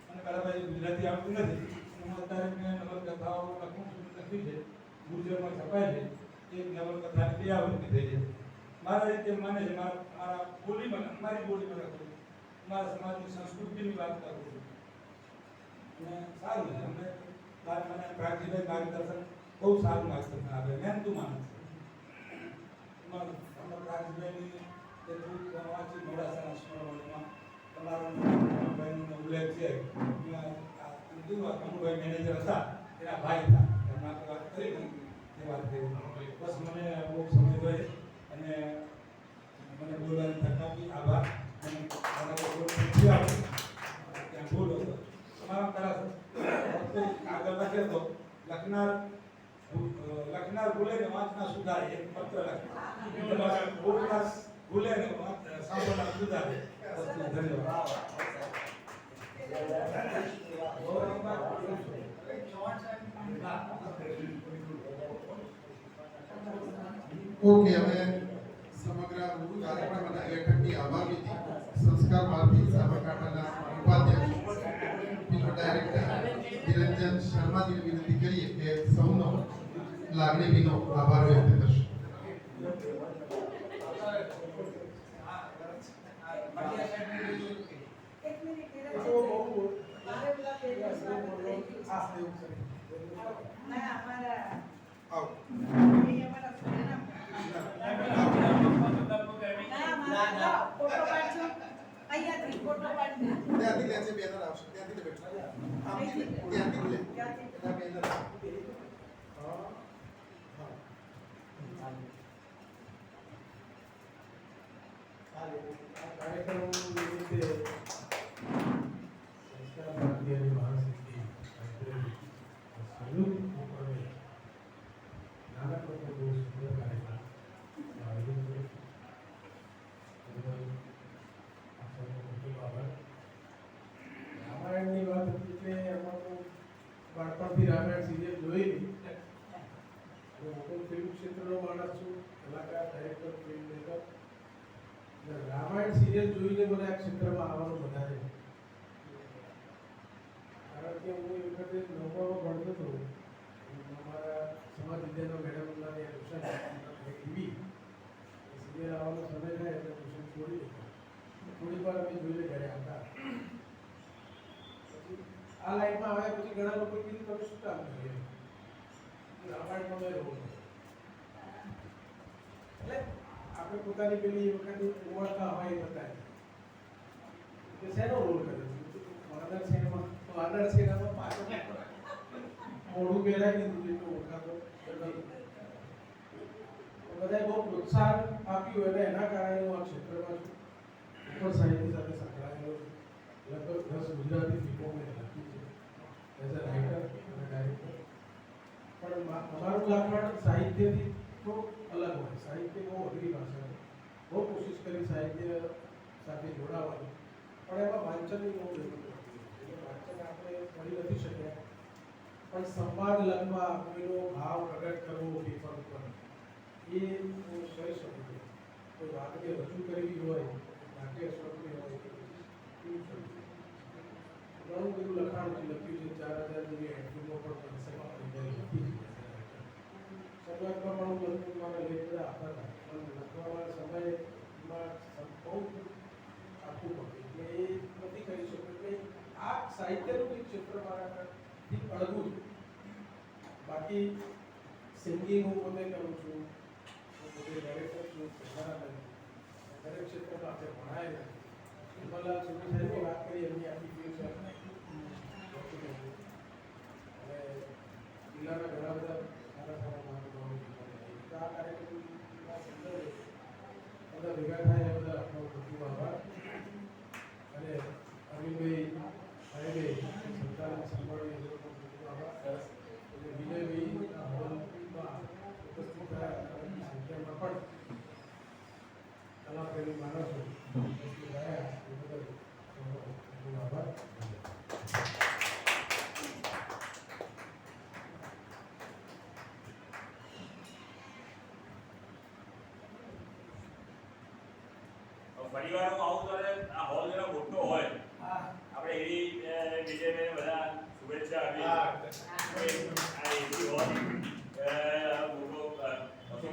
અને બરાબર ગુજરાતી આવતું નથી હું અત્યારે મેં નવલકથાઓ લખી છે ગુજરાતમાં છપાય છે એક નવલકથાની 2 આવૃત્તિ થઈ છે મારા રીતે માને છે મારા બોલીમાં મારી બોલીમાં લખું મારા સમાજની સંસ્કૃતિની વાત કરું છું અને સારું છે અમને મને પ્રાગજીભાઈ માર્ગદર્શન બહુ સારું માર્ગદર્શન આપે મહેનતું માણસ છે પ્રાગજીભાઈની વાંચી મોડાસાના સ્મરણોમાં તમારો ભાઈનો ઉલ્લેખ છે કનુભાઈ મેનેજર હતા એના ભાઈ હતા એમના વાત કરી એ વાત કરી બસ મને બહુ સમય જોઈએ અને મને બોલવાની તક આપી આભાર મને ત્યાં ભૂલ હતો તમારા કરા આગળ લખે તો લખનાર ભૂલે ને વાંચના સુધારે એક પત્ર લખે ભૂલે ને સાંભળનાર સુધારે ધન્યવાદ ઓકે, હવે સમગ્ર કાર્યક્રમ અને લેખકની આભાર વિધિ સંસ્કાર ભારતી સાબરકાંઠાના ઉપાધ્યક્ષ ફિલ્મ ડાયરેક્ટર નિરંજન શર્માજીને વિનંતી કરીએ કે સૌનો લાગણીભીનો આભાર વ્યક્ત કરશે. એક મિનિટ નીરજ. મારે પેલા પેપર્સ વાળું થઈ ગયું છે. ના, અમારા આવો. એ અમારા ફોનના. ના, મારા ફોટો પાડજો. અહીંયાથી ફોટો પાડજો. ત્યાંથી લે છે, બેનર આવશે, ત્યાંથી બેઠો. આમથી લે, ત્યાંથી લે. ત્યાંથી. એટલે બેનર. કાર્યક્રમ નિમિત્તે સંસ્કાર ભારતીયની મહાસિદ્ધિ લાઇબ્રેરી સંયુક્ત ઉપક્રમે નાનકડો બહુ સુંદર કાર્યક્રમ આયોજન કર્યો. આપ સૌનો ખૂબ ખૂબ આભાર. રામાયણની વાત હતી એટલે એમાં તો બાળપણથી રામાયણ સિરિયલ જોયેલી અને હું તો ફિલ્મ ક્ષેત્રનો માણસ છું, કલાકાર, director, film maker. Ramayan serial જોઈને મને આ ક્ષેત્રમાં આવવાનું વધારે, કારણ કે હું એ વખતે નવમામાં ભણતો હતો. અમારા સમાજ વિદ્યાના મેડમના ટ્યુશન ટીવી સિરિયલ આવવાનો સમય થાય એટલે ટ્યુશન છોડી દીધું. થોડી વાર અમે જોઈને ઘરે આવતા. પછી આ લાઈનમાં આવ્યા પછી ઘણા લોકો કીધું તમે શું કામ કરીએ, રામાયણમાં મેં રોલ એટલે આપણે પોતાની પેલી વખતે ઉમળતા હોય એ બતાવી કે શેનો રોલ કર્યો વાનર સેનામાં પાછો મોઢું પહેરાવી દીધું એટલું ઓળખાતો બધાએ બહુ પ્રોત્સાહન આપ્યું એટલે એના કારણે હું આ ક્ષેત્રમાં છું. ઉપર સાહિત્ય સાથે સંકળાયેલો છું. લગભગ 10 ગુજરાતી ફિલ્મો મેં લખી છે એઝ અ રાઇટર અને ડાયરેક્ટર. પણ અમારું લાગણ સાહિત્યથી થોડુંક અલગ હોય. સાહિત્ય બહુ અઘરી ભાષા છે. બહુ કોશિશ કરી સાહિત્ય સાથે જોડાવાની, પણ એમાં વાંચનની બહુ જરૂર પડતી. એટલે વાંચન આપણે કરી નથી શક્યા, પણ સંવાદ લખવા, કોઈનો ભાવ પ્રગટ કરવો પેપર ઉપર, એ હું કરી શકું છું. કોઈ વાતને રજૂ કરવી હોય, નાટ્ય સ્વરૂપે હોય, ઘણું બધું લખાણ લખ્યું છે. 4000 જેવી એન્ટ્રીઓ પણ પરીક્ષામાં લખી છે. શરૂઆતમાં પણ હું લખું, મારા લેખ બધા આપતા હતા, પણ લખવાના સમયમાં બહુ આપવું પડે એટલે એ નથી કરી શકું. એટલે આ સાહિત્યનું જે ક્ષેત્ર મારાથી અળગું છે. બાકી સિંગિંગ હું પોતે કરું છું, હું પોતે ડાયરેક્ટર છું, દરેક ક્ષેત્રમાં આપણે ભણાયેલા. શિવલાલ સુની સાહેબની વાત કરી, એમની આખી ફિલ્મ છે અને જિલ્લાના ઘણા બધા સારા સારા મહાનુભાવો આ કાર્યક્રમના સંદર્ભે બધા ભેગા થાય એ બધા આપણો ખૂબ આભાર. અને અરવિંદભાઈ સાહેબે સંચાલન સંભાળ્યું એ લોકો ખૂબ આભાર. અને વિજયભાઈ હોલમાં ઉપસ્થિત થયા સંખ્યામાં પણ કલાપ્રેમી માણસો ઉપસ્થિત રહ્યા એ બદલ ખૂબ આભાર. પરિવારમાં આવું ત્યારે આ હોલ જરા મોટો હોય, આપણે એવી વિજયભાઈ બધા શુભેચ્છા આપી. આ એવી હોલ મોટો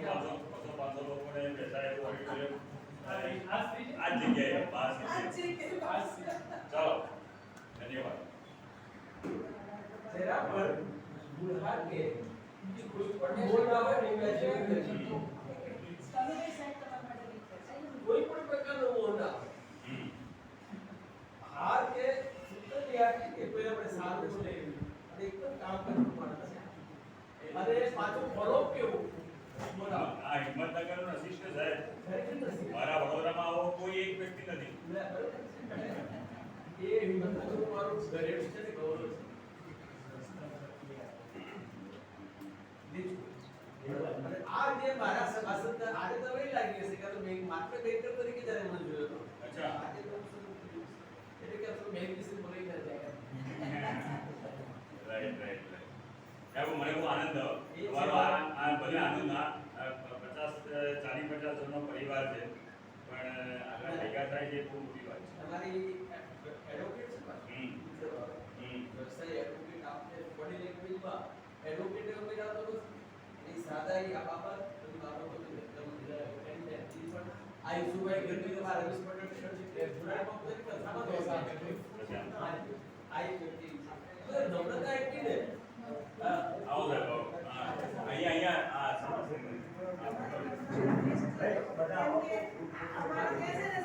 200-500 લોકોને બેસાડે એવું ઓડિટોરિયમ આ જગ્યાએ પાસ. ચાલો, ધન્યવાદ. જરા પણ બુढ़ा के कोई પણ બોલ ના હોય ને એના જેવું નથી. તમે સાહેબ તમારા માટે રિક્વેસ્ટ કોઈ પણ પ્રકારનો મોહ ના હોય. હાર કે સૂત્ર યાદ કે કોઈ આપણે સારું બોલે અને એકદમ કામ કરવું પડે. અને પાછું ફોલો કેવું આ હિંમતનગરનો નસીબ છે સાહેબ. મારા વડોદરામાં આવો કોઈ એક વ્યક્તિ નથી. એ હિંમતનગરનું મારું ઘરેલું છે ને ગૌરવ છે. અને આ જે મારા સભાસદના આજે તો નહીં લાગી હશે કે તો મેં માત્ર બેન્કર તરીકે જ્યારે મને જોયો હતો. અચ્છા. આજે તો એટલે કે આપણે બેંક વિશે બોલી ના જાય. સાહેબ મને બહુ આનંદ થયો તમારો આ ભલે આનંદના 40-50 જણનો પરિવાર છે પણ આગળ ભેગા થાય છે એ બહુ મોટી વાત છે. તમારી એડવોકેટ છે હમ. વ્યવસાય એડવોકેટ આપણે બોડી લેંગ્વેજમાં એડવોકેટ એવું કઈ આવતો નથી. એની સાદાઈ આ બાબત બધી બાબતો તો એકદમ એની પણ આ યુસુભાઈ ગરમી માં રવિશ પટેલ છે જોડાણમાં કોઈ કથામાં તો આ વ્યક્તિ તો નમ્રતા એટલી ને આવો સાહેબ આવો. હા. અહીંયા આ કેમ કે અમારા કહે છે ને